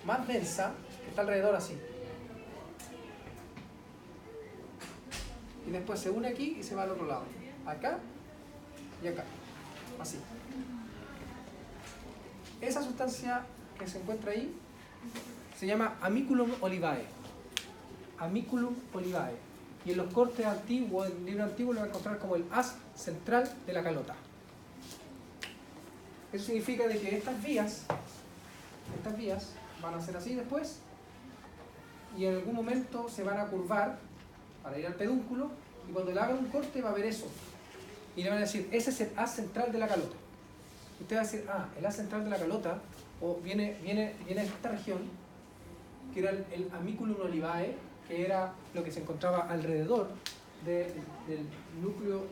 más densa que está alrededor así. Y después se une aquí y se va al otro lado. Acá y acá. Así. Esa sustancia que se encuentra ahí se llama Ammiculum olivae. Ammiculum olivae. Y en los cortes antiguos, en el libro antiguo, lo va a encontrar como el haz central de la calota. Eso significa de que estas vías van a ser así después y en algún momento se van a curvar para ir al pedúnculo y cuando le hagan un corte va a ver eso. Y le van a decir, ese es el haz central de la calota. Usted va a decir, el haz central de la calota, o viene de esta región, que era el Ammiculum olivae, que era lo que se encontraba alrededor del núcleo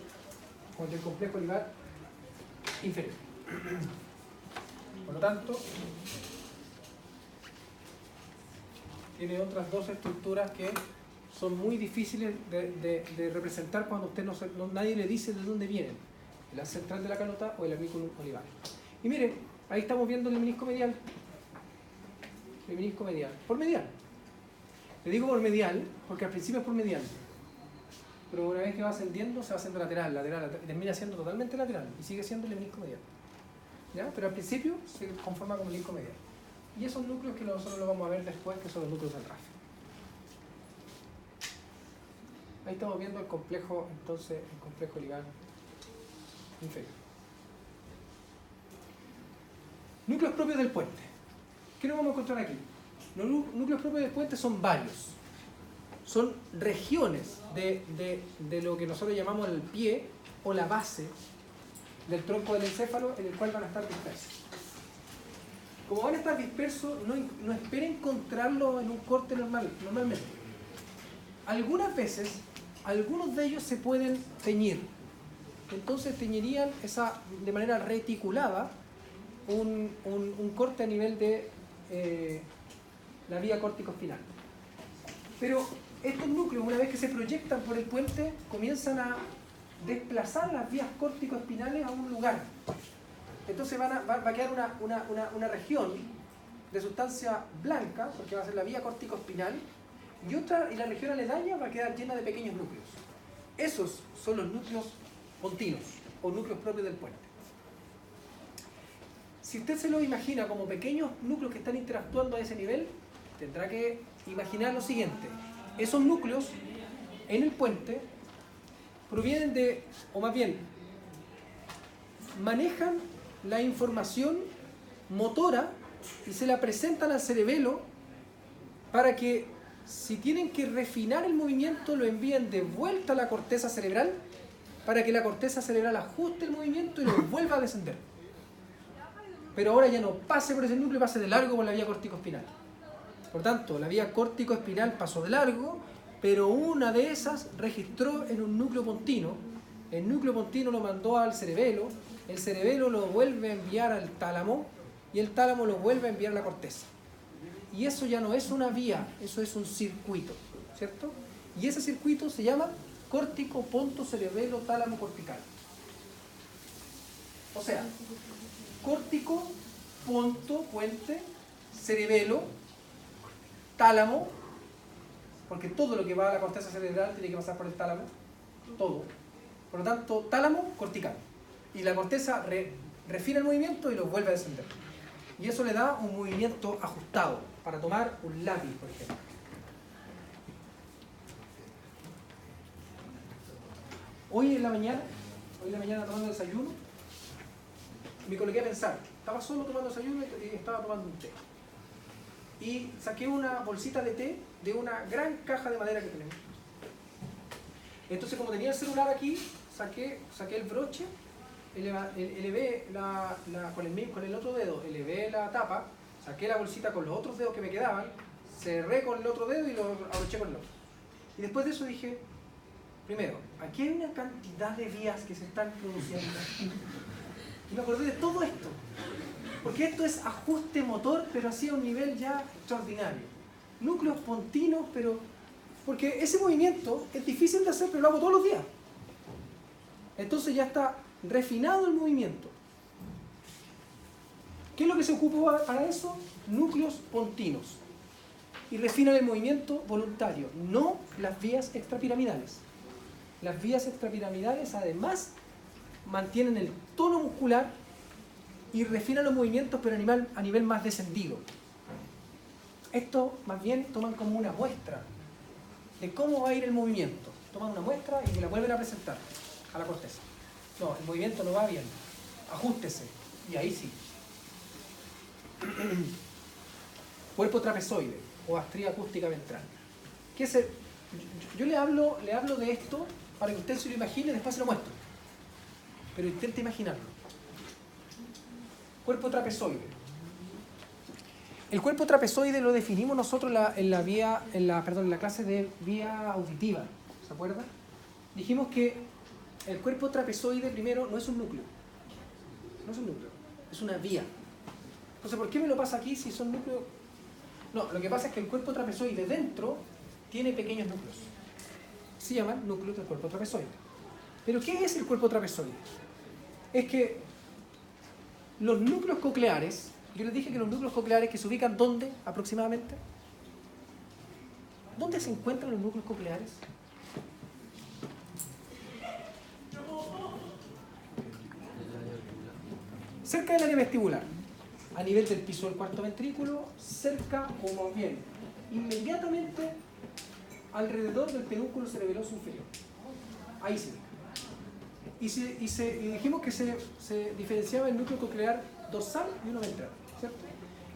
o del complejo olivar inferior. Por lo tanto, tiene otras dos estructuras que son muy difíciles de representar cuando usted nadie le dice de dónde vienen, el haz central de la calota o el Ammiculum olivae. Y miren, ahí estamos viendo el menisco medial. El menisco medial. Por medial. Le digo por medial porque al principio es por medial. Pero una vez que va ascendiendo, se va haciendo lateral, y termina siendo totalmente lateral y sigue siendo el menisco medial. ¿Ya? Pero al principio se conforma como menisco medial. Y esos núcleos que nosotros lo vamos a ver después, que son los núcleos del RAF. Ahí estamos viendo el complejo, entonces, el complejo olivar inferior. Núcleos propios del puente. ¿Qué nos vamos a encontrar aquí? Los núcleos propios del puente son varios. Son regiones de lo que nosotros llamamos el pie o la base del tronco del encéfalo en el cual van a estar dispersos. Como van a estar dispersos, no esperen encontrarlo en un corte normalmente. Algunas veces, algunos de ellos se pueden teñir. Entonces teñirían de manera reticulada un corte a nivel de la vía córtico-espinal. Pero estos núcleos, una vez que se proyectan por el puente, comienzan a desplazar las vías córtico-espinales a un lugar. Entonces va a quedar una región de sustancia blanca, porque va a ser la vía córtico-espinal, y la región aledaña va a quedar llena de pequeños núcleos. Esos son los núcleos pontinos, o núcleos propios del puente. Si usted se lo imagina como pequeños núcleos que están interactuando a ese nivel, tendrá que imaginar lo siguiente. Esos núcleos en el puente provienen o más bien, manejan la información motora y se la presentan al cerebelo para que, si tienen que refinar el movimiento, lo envíen de vuelta a la corteza cerebral para que la corteza cerebral ajuste el movimiento y lo vuelva a descender. Pero ahora ya no pase por ese núcleo, pase de largo por la vía córtico-espinal. Por tanto, la vía córtico-espinal pasó de largo, pero una de esas registró en un núcleo pontino. El núcleo pontino lo mandó al cerebelo, el cerebelo lo vuelve a enviar al tálamo y el tálamo lo vuelve a enviar a la corteza. Y eso ya no es una vía, eso es un circuito, ¿cierto? Y ese circuito se llama córtico ponto cerebelo tálamo cortical. O sea, córtico, ponto, puente, cerebelo, tálamo, porque todo lo que va a la corteza cerebral tiene que pasar por el tálamo, todo. Por lo tanto, tálamo, cortical. Y la corteza refina el movimiento y lo vuelve a descender. Y eso le da un movimiento ajustado para tomar un lápiz, por ejemplo. Hoy en la mañana tomando desayuno, me coloqué a pensar. Estaba solo tomando desayuno y estaba tomando un té. Y saqué una bolsita de té de una gran caja de madera que tenemos. Entonces, como tenía el celular aquí, saqué el broche, elevé con el otro dedo, elevé la tapa Saqué la bolsita con los otros dedos que me quedaban, cerré con el otro dedo y lo abroché con el otro. Y después de eso dije, primero, aquí hay una cantidad de vías que se están produciendo. Y me acordé de todo esto. Porque esto es ajuste motor, pero así a un nivel ya extraordinario. Núcleos pontinos, pero... Porque ese movimiento es difícil de hacer, pero lo hago todos los días. Entonces ya está refinado el movimiento. ¿Qué es lo que se ocupa para eso? Núcleos pontinos. Y refinan el movimiento voluntario, no las vías extrapiramidales. Las vías extrapiramidales además mantienen el tono muscular y refinan los movimientos, pero a nivel más descendido. Esto más bien toman como una muestra de cómo va a ir el movimiento. Toman una muestra y me la vuelven a presentar a la corteza. No, el movimiento no va bien. Ajústese. Y ahí sí. Cuerpo trapezoide o astría acústica ventral. ¿Qué es yo le hablo de esto para que usted se lo imagine y después se lo muestro. Pero intente imaginarlo. Cuerpo trapezoide. El cuerpo trapezoide lo definimos nosotros en la clase de vía auditiva. ¿Se acuerdan? Dijimos que el cuerpo trapezoide primero no es un núcleo. No es un núcleo, es una vía. Entonces, ¿por qué me lo pasa aquí si son núcleos? No, lo que pasa es que el cuerpo trapezoide dentro tiene pequeños núcleos. Se llaman núcleos del cuerpo trapezoide. ¿Pero qué es el cuerpo trapezoide? Es que los núcleos cocleares, yo les dije que los núcleos cocleares que se ubican ¿dónde aproximadamente? ¿Dónde se encuentran los núcleos cocleares? Cerca del área vestibular, a nivel del piso del cuarto ventrículo, cerca o más bien inmediatamente alrededor del pedúnculo cerebeloso inferior. Ahí sí. Y dijimos que se diferenciaba el núcleo coclear dorsal y uno ventral, ¿cierto?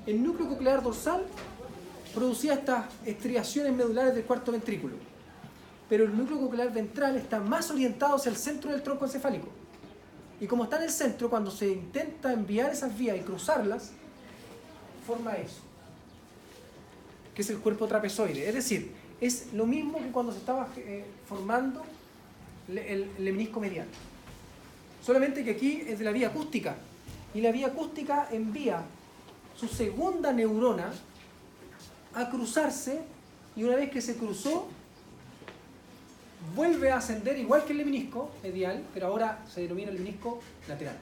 El núcleo coclear dorsal producía estas estriaciones medulares del cuarto ventrículo, pero el núcleo coclear ventral está más orientado hacia el centro del tronco encefálico. Y como está en el centro, cuando se intenta enviar esas vías y cruzarlas, forma eso, que es el cuerpo trapezoide. Es decir, es lo mismo que cuando se estaba formando el lemnisco medial. Solamente que aquí es de la vía acústica. Y la vía acústica envía su segunda neurona a cruzarse, y una vez que se cruzó, vuelve a ascender igual que el lemnisco medial, pero ahora se denomina el lemnisco lateral.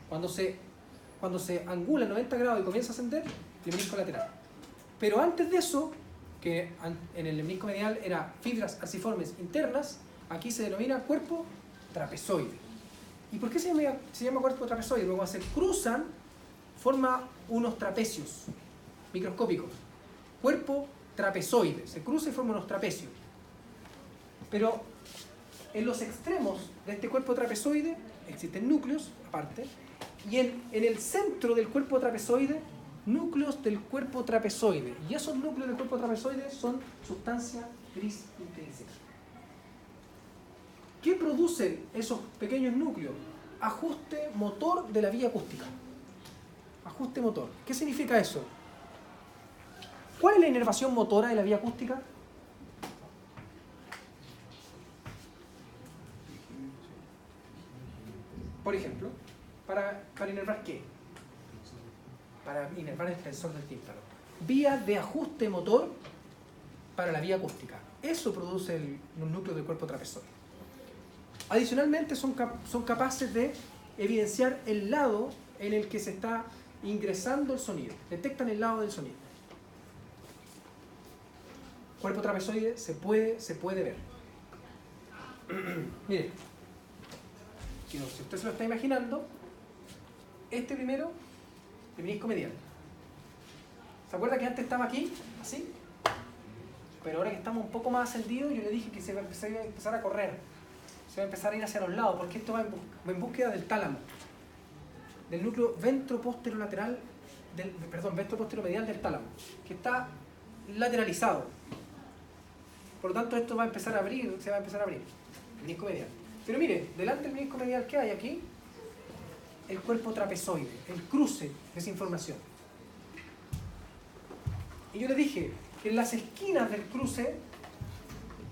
Cuando se angula 90 grados y comienza a ascender, lemnisco lateral. Pero antes de eso, que en el lemnisco medial era fibras arciformes internas, aquí se denomina cuerpo trapezoide. ¿Y por qué se llama cuerpo trapezoide? Porque cuando se cruzan, forma unos trapecios microscópicos. Cuerpo trapezoide. Se cruza y forma unos trapecios. Pero en los extremos de este cuerpo trapezoide existen núcleos, aparte, y en el centro del cuerpo trapezoide, núcleos del cuerpo trapezoide. Y esos núcleos del cuerpo trapezoide son sustancia gris intrínseca. ¿Qué producen esos pequeños núcleos? Ajuste motor de la vía acústica. Ajuste motor. ¿Qué significa eso? ¿Cuál es la inervación motora de la vía acústica? Por ejemplo, ¿para inervar qué? Para inervar el tensor del tímpano. Vías de ajuste motor para la vía acústica. Eso produce los núcleos del cuerpo trapezoide. Adicionalmente son capaces de evidenciar el lado en el que se está ingresando el sonido. Detectan el lado del sonido. Cuerpo trapezoide se puede ver. Mire, si usted se lo está imaginando, este primero, el menisco medial. ¿Se acuerda que antes estaba aquí? Así. Pero ahora que estamos un poco más ascendidos, yo le dije que se va a empezar a correr. Se va a empezar a ir hacia los lados, porque esto va en búsqueda del tálamo, del núcleo ventroposterolateral, ventroposteromedial del tálamo, que está lateralizado. Por lo tanto, esto va a empezar a abrir, se va a empezar a abrir, el menisco medial. Pero mire, delante del menisco medial, ¿qué hay aquí? El cuerpo trapezoide, el cruce de esa información. Y yo les dije que en las esquinas del cruce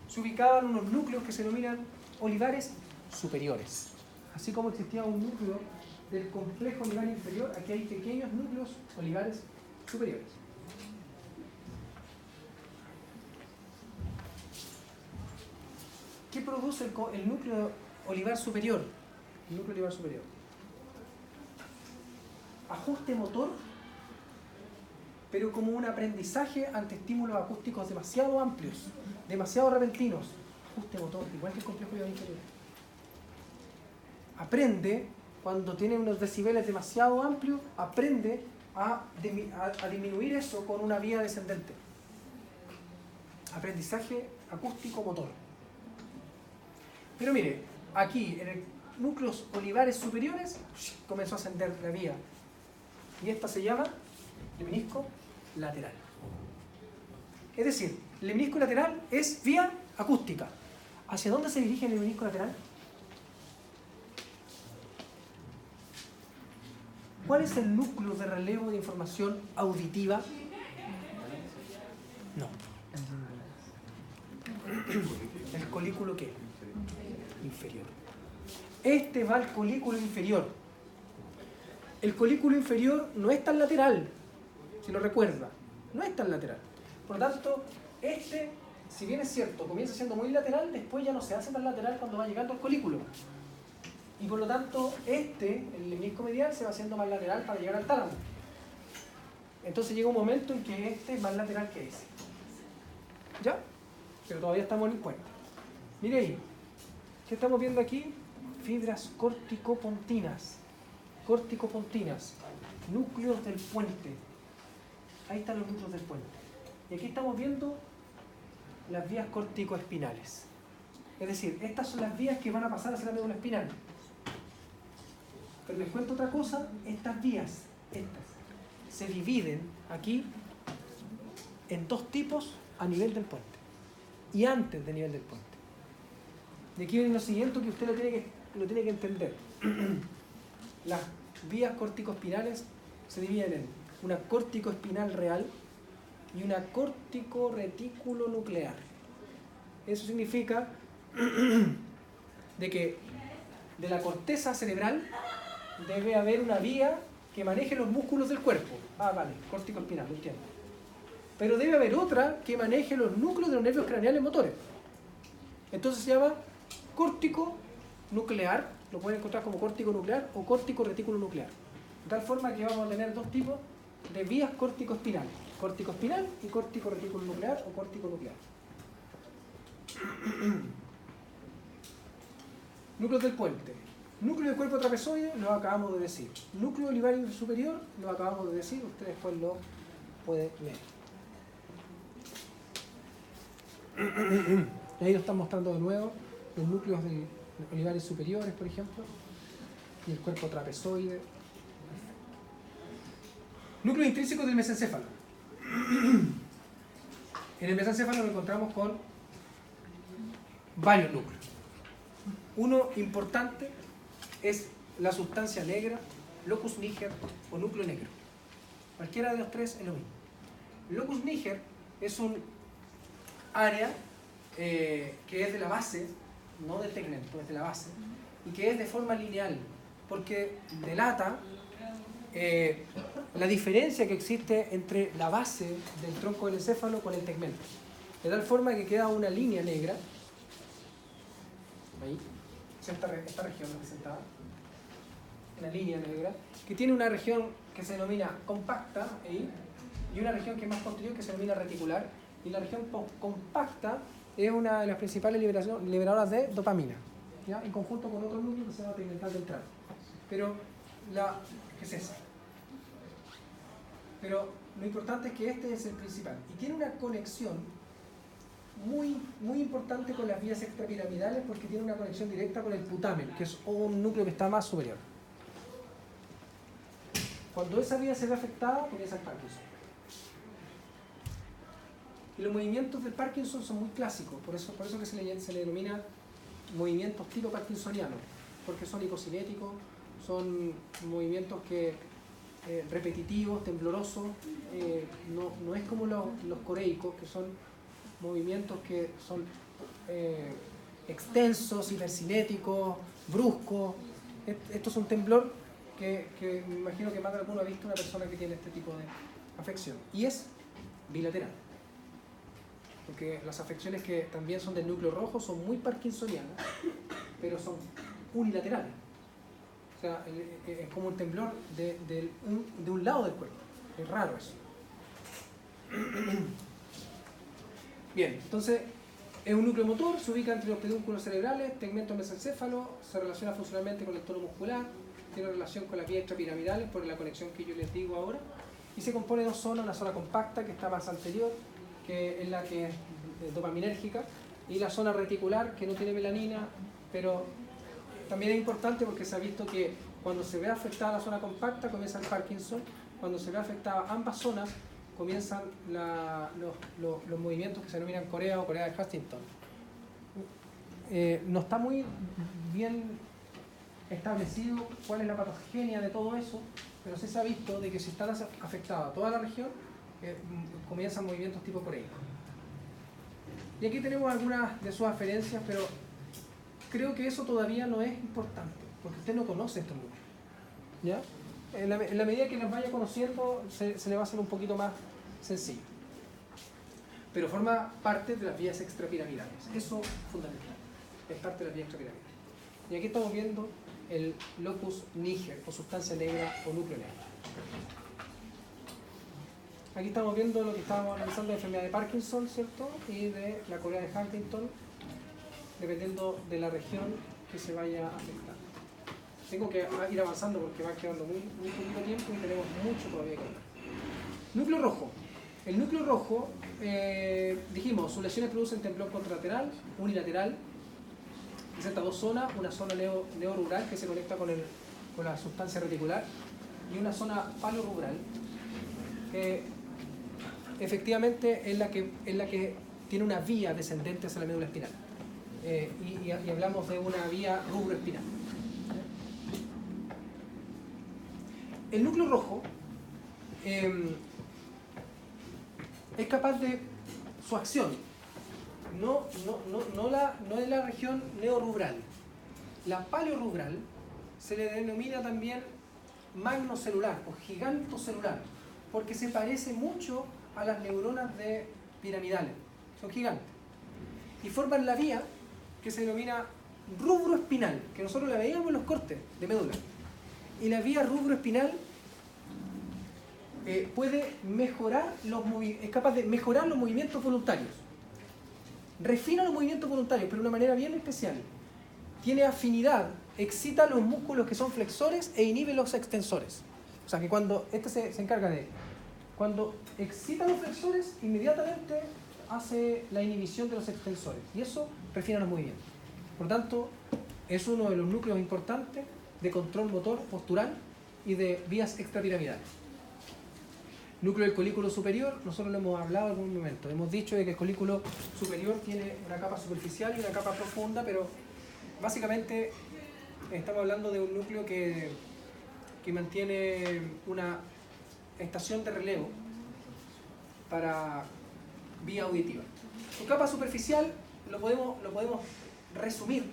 se ubicaban unos núcleos que se denominan olivares superiores. Así como existía un núcleo del complejo olivar inferior, aquí hay pequeños núcleos olivares superiores. ¿Qué produce el núcleo olivar superior? El núcleo olivar superior. Ajuste motor, pero como un aprendizaje ante estímulos acústicos demasiado amplios, demasiado repentinos. Ajuste motor, igual que el complejo olivar inferior. Aprende, cuando tiene unos decibeles demasiado amplios, aprende a disminuir eso con una vía descendente. Aprendizaje acústico motor. Pero mire, aquí en el núcleos olivares superiores comenzó a ascender la vía. Y esta se llama lemnisco lateral. Es decir, el lemnisco lateral es vía acústica. ¿Hacia dónde se dirige el lemnisco lateral? ¿Cuál es el núcleo de relevo de información auditiva? No. ¿El colículo qué? Inferior. Este va al colículo inferior. El colículo inferior no es tan lateral, si lo recuerda, no es tan lateral. Por lo tanto, este, si bien es cierto, comienza siendo muy lateral, después ya no se hace tan lateral cuando va llegando al colículo. Y por lo tanto, el lemnisco medial, se va haciendo más lateral para llegar al tálamo. Entonces llega un momento en que este es más lateral que ese. ¿Ya? Pero todavía estamos en el cuento. Mire ahí, ¿qué estamos viendo aquí? Fibras corticopontinas. Corticopontinas, núcleos del puente. Ahí están los núcleos del puente. Y aquí estamos viendo las vías corticoespinales. Es decir, estas son las vías que van a pasar hacia la médula espinal. Pero les cuento otra cosa, estas vías, se dividen aquí en dos tipos a nivel del puente y antes del nivel del puente. De aquí viene lo siguiente que usted lo tiene que entender. Las vías corticoespinales se dividen en una corticoespinal real y una corticorretículo nuclear. Eso significa de que de la corteza cerebral debe haber una vía que maneje los músculos del cuerpo. Ah, vale, corticoespinal, lo entiendo. Pero debe haber otra que maneje los núcleos de los nervios craneales motores. Entonces se llama córtico nuclear, lo pueden encontrar como córtico nuclear o córtico retículo nuclear. De tal forma que vamos a tener dos tipos de vías corticoespinales: corticoespinal y córtico retículo nuclear o córtico nuclear. Núcleos del puente. Núcleo del cuerpo trapezoide, lo acabamos de decir. Núcleo olivario superior, lo acabamos de decir, usted después lo puede leer. Y ahí lo están mostrando de nuevo, los núcleos de olivares superiores, por ejemplo, y el cuerpo trapezoide. Núcleos intrínsecos del mesencéfalo. En el mesencéfalo nos encontramos con varios núcleos. Uno importante es la sustancia negra, locus niger o núcleo negro. Cualquiera de los tres es lo mismo. Locus niger es un área que es de la base, no del tegmento, es de la base, y que es de forma lineal, porque delata la diferencia que existe entre la base del tronco del encéfalo con el tegmento. De tal forma que queda una línea negra, ahí, esta región representada, una línea negra, que tiene una región que se denomina compacta, ahí, y una región que es más posterior que se denomina reticular, y la región compacta es una de las principales liberadoras de dopamina, ¿ya? En conjunto con otro núcleo que se llama pigmental ventral. Pero ¿qué es esa? Pero lo importante es que este es el principal y tiene una conexión muy, muy importante con las vías extrapiramidales, porque tiene una conexión directa con el putamen, que es un núcleo que está más superior. Cuando esa vía se ve afectada, comienza el Parkinson. Y los movimientos del Parkinson son muy clásicos, por eso que se le denomina movimientos tipo parkinsonianos, porque son hipocinéticos, son movimientos que repetitivos, temblorosos, no es como los coreicos, que son movimientos que son extensos, hipercinéticos, bruscos. Esto es un temblor que me imagino que más de alguno ha visto una persona que tiene este tipo de afección. Y es bilateral. Porque las afecciones que también son del núcleo rojo son muy parkinsonianas, pero son unilaterales. O sea, es como un temblor de un lado del cuerpo. Es raro eso. Bien, entonces es un núcleo motor, se ubica entre los pedúnculos cerebrales, tegmentos mesencéfalo, se relaciona funcionalmente con el tono muscular, tiene relación con las vías extrapiramidales por la conexión que yo les digo ahora, y se compone de dos zonas, una zona compacta que está más anterior, que es la que es dopaminérgica, y la zona reticular que no tiene melanina, pero también es importante porque se ha visto que cuando se ve afectada la zona compacta comienza el Parkinson, cuando se ve afectada ambas zonas comienzan los movimientos que se denominan Corea o Corea de Huntington. No está muy bien establecido cuál es la patogenia de todo eso, pero sí se ha visto de que si está afectada toda la región, comienzan movimientos tipo coreico. Y aquí tenemos algunas de sus aferencias, pero creo que eso todavía no es importante, porque usted no conoce estos números. ¿Ya? En la medida que los vaya conociendo, se le va a hacer un poquito más sencillo. Pero forma parte de las vías extrapiramidales. Eso es fundamental. Es parte de las vías extrapiramidales. Y aquí estamos viendo el locus niger, o sustancia negra o núcleo negro. Aquí estamos viendo lo que estábamos analizando de enfermedad de Parkinson, ¿cierto? Y de la Corea de Huntington, dependiendo de la región que se vaya a afectar. Tengo que ir avanzando porque va quedando muy poquito tiempo y tenemos mucho todavía que hablar. Núcleo rojo. El núcleo rojo, dijimos, sus lesiones producen temblor contralateral, unilateral, presenta dos zonas, una zona neorural que se conecta con la sustancia reticular y una zona paleorubral que efectivamente es la que tiene una vía descendente hacia la médula espinal. Y hablamos de una vía rubroespinal. El núcleo rojo es capaz de su acción, no es la región neorubral. La paleorubral se le denomina también magnocelular o gigantocelular, porque se parece mucho a las neuronas piramidales, son gigantes, y forman la vía que se denomina rubroespinal, que nosotros la veíamos en los cortes de médula. Y la vía rubroespinal puede mejorar es capaz de mejorar los movimientos voluntarios. Refina los movimientos voluntarios, pero de una manera bien especial. Tiene afinidad, excita los músculos que son flexores e inhibe los extensores. O sea que cuando se encarga de, cuando excita los flexores, inmediatamente hace la inhibición de los extensores. Y eso refina los movimientos. Por lo tanto, es uno de los núcleos importantes de control motor postural y de vías extrapiramidales. Núcleo del colículo superior, nosotros lo hemos hablado en algún momento. Hemos dicho de que el colículo superior tiene una capa superficial y una capa profunda, pero básicamente estamos hablando de un núcleo que mantiene una estación de relevo para vía auditiva. Su capa superficial lo podemos resumir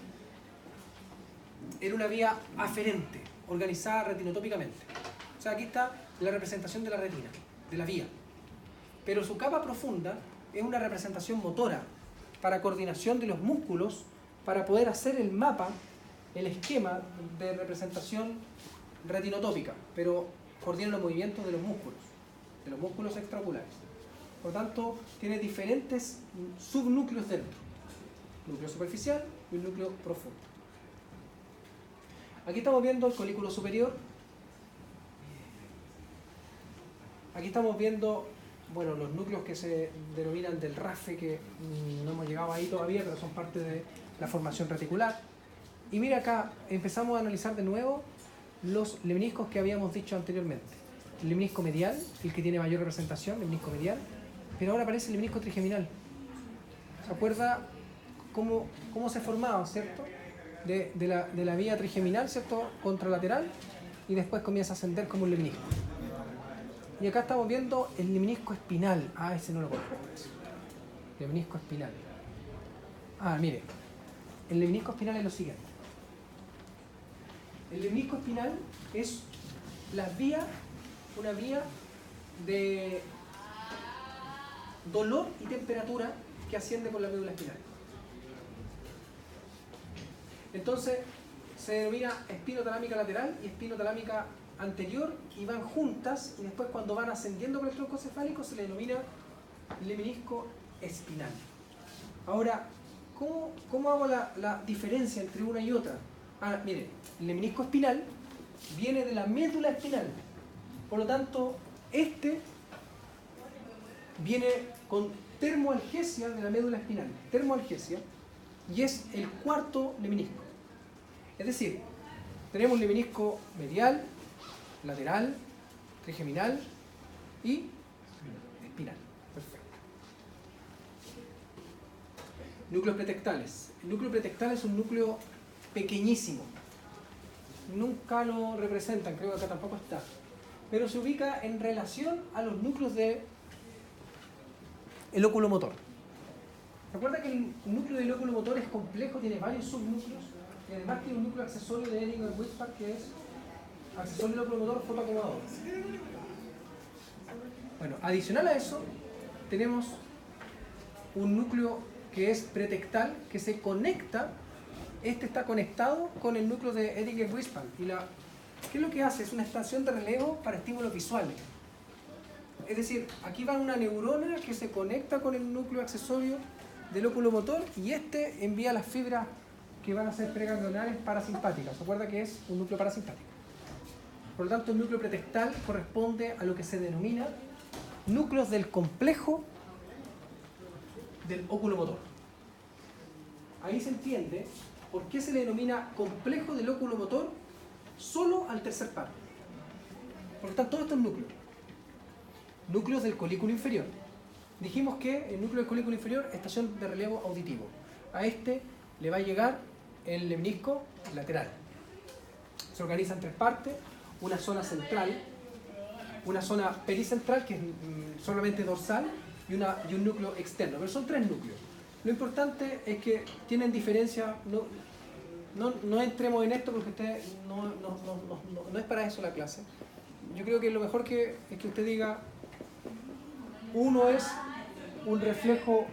en una vía aferente, organizada retinotópicamente. O sea, aquí está la representación de la retina, de la vía. Pero su capa profunda es una representación motora para coordinación de los músculos, para poder hacer el mapa, el esquema de representación retinotópica, pero coordina los movimientos de los músculos extraoculares. Por lo tanto, tiene diferentes subnúcleos dentro. Núcleo superficial y un núcleo profundo. Aquí estamos viendo el colículo superior. Aquí estamos viendo, bueno, los núcleos que se denominan del RAFE, que no hemos llegado ahí todavía, pero son parte de la formación reticular. Y mira acá, empezamos a analizar de nuevo los lemniscos que habíamos dicho anteriormente. El lemnisco medial, el que tiene mayor representación, el lemnisco medial, pero ahora aparece el lemnisco trigeminal. ¿Se acuerda cómo se formaba, cierto? De la vía trigeminal, ¿cierto? Contralateral, y después comienza a ascender como un lemnisco. Y acá estamos viendo el lemnisco espinal. Ah, ese no lo conozco. Lemnisco espinal. Ah, mire. El lemnisco espinal es lo siguiente. El lemnisco espinal es una vía de dolor y temperatura que asciende por la médula espinal. Entonces, se denomina espinotalámica lateral y espinotalámica anterior y van juntas, y después cuando van ascendiendo por el tronco cefálico se le denomina lemnisco espinal. Ahora, ¿cómo hago la diferencia entre una y otra? Ah, mire, el lemnisco espinal viene de la médula espinal, por lo tanto, este viene con termoalgesia de la médula espinal, termoalgesia, y es el cuarto lemnisco. Es decir, tenemos lemnisco medial, lateral, trigeminal y espinal. Perfecto. Núcleos pretectales. El núcleo pretectal es un núcleo pequeñísimo. Nunca lo representan, creo que acá tampoco está. Pero se ubica en relación a los núcleos del óculo motor. Recuerda que el núcleo del óculo motor es complejo, tiene varios subnúcleos y además tiene un núcleo accesorio de Ehringer-Wittspark que es accesorio del óculo motor fotoacomodador. Bueno, adicional a eso, tenemos un núcleo que es pretectal que se conecta. Este está conectado con el núcleo de Ehringer-Wittspark. ¿Qué es lo que hace? Es una estación de relevo para estímulos visuales. Es decir, aquí va una neurona que se conecta con el núcleo accesorio del óculo motor y este envía las fibras que van a ser preganglionales parasimpáticas. ¿Se acuerda que es un núcleo parasimpático? Por lo tanto, el núcleo pretectal corresponde a lo que se denomina núcleos del complejo del óculo motor. Ahí se entiende por qué se le denomina complejo del óculo motor solo al tercer par. Porque están todos estos núcleos. Núcleos del colículo inferior. Dijimos que el núcleo del colículo inferior, estación de relevo auditivo. A este le va a llegar el lemnisco lateral. Se organiza en tres partes, una zona central, una zona pericentral que es solamente dorsal y un núcleo externo, pero son tres núcleos. Lo importante es que tienen diferencia, no entremos en esto porque usted no es para eso la clase. Yo creo que lo mejor es que usted diga, uno es un reflejo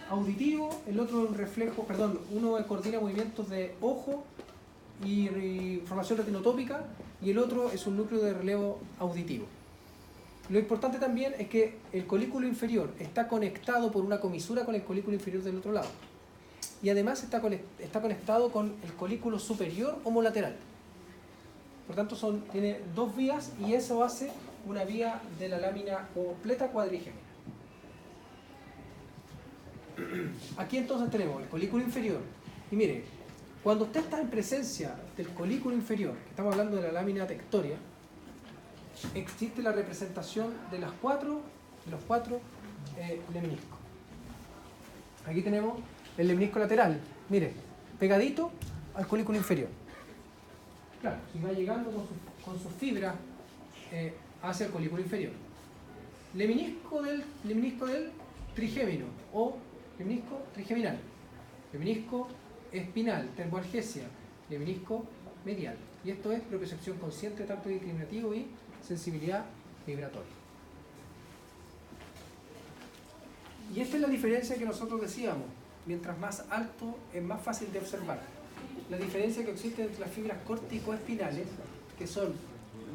auditivo, el otro es un reflejo, uno coordina movimientos de ojo y formación retinotópica y el otro es un núcleo de relevo auditivo. Lo importante también es que el colículo inferior está conectado por una comisura con el colículo inferior del otro lado y además está conectado con el colículo superior homolateral. Por tanto, tiene dos vías y eso hace una vía de la lámina completa cuadrigémina. Aquí entonces tenemos el colículo inferior y mire, cuando usted está en presencia del colículo inferior, que estamos hablando de la lámina tectoria, existe la representación de los cuatro lemniscos. Aquí tenemos el lemnisco lateral, mire, pegadito al colículo inferior. Claro, si va llegando con sus fibras hacia el colículo inferior. Lemnisco del trigémino o lemnisco trigeminal. Lemnisco espinal, termoalgesia, lemnisco medial. Y esto es propiocepción consciente, tanto discriminativo y sensibilidad vibratoria. Y esta es la diferencia que nosotros decíamos. Mientras más alto es más fácil de observar. La diferencia que existe entre las fibras córtico-espinales, que son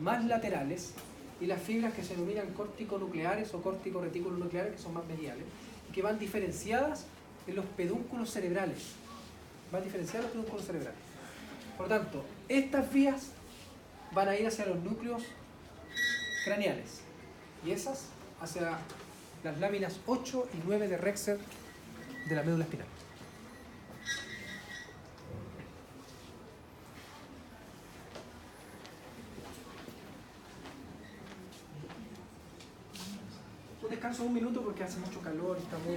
más laterales, y las fibras que se denominan córtico-nucleares o córtico-retículo-nucleares, que son más mediales, que van diferenciadas en los pedúnculos cerebrales. Por lo tanto, estas vías van a ir hacia los núcleos craneales y esas hacia las láminas 8 y 9 de Rexer de la médula espinal. Un descanso de un minuto porque hace mucho calor y está muy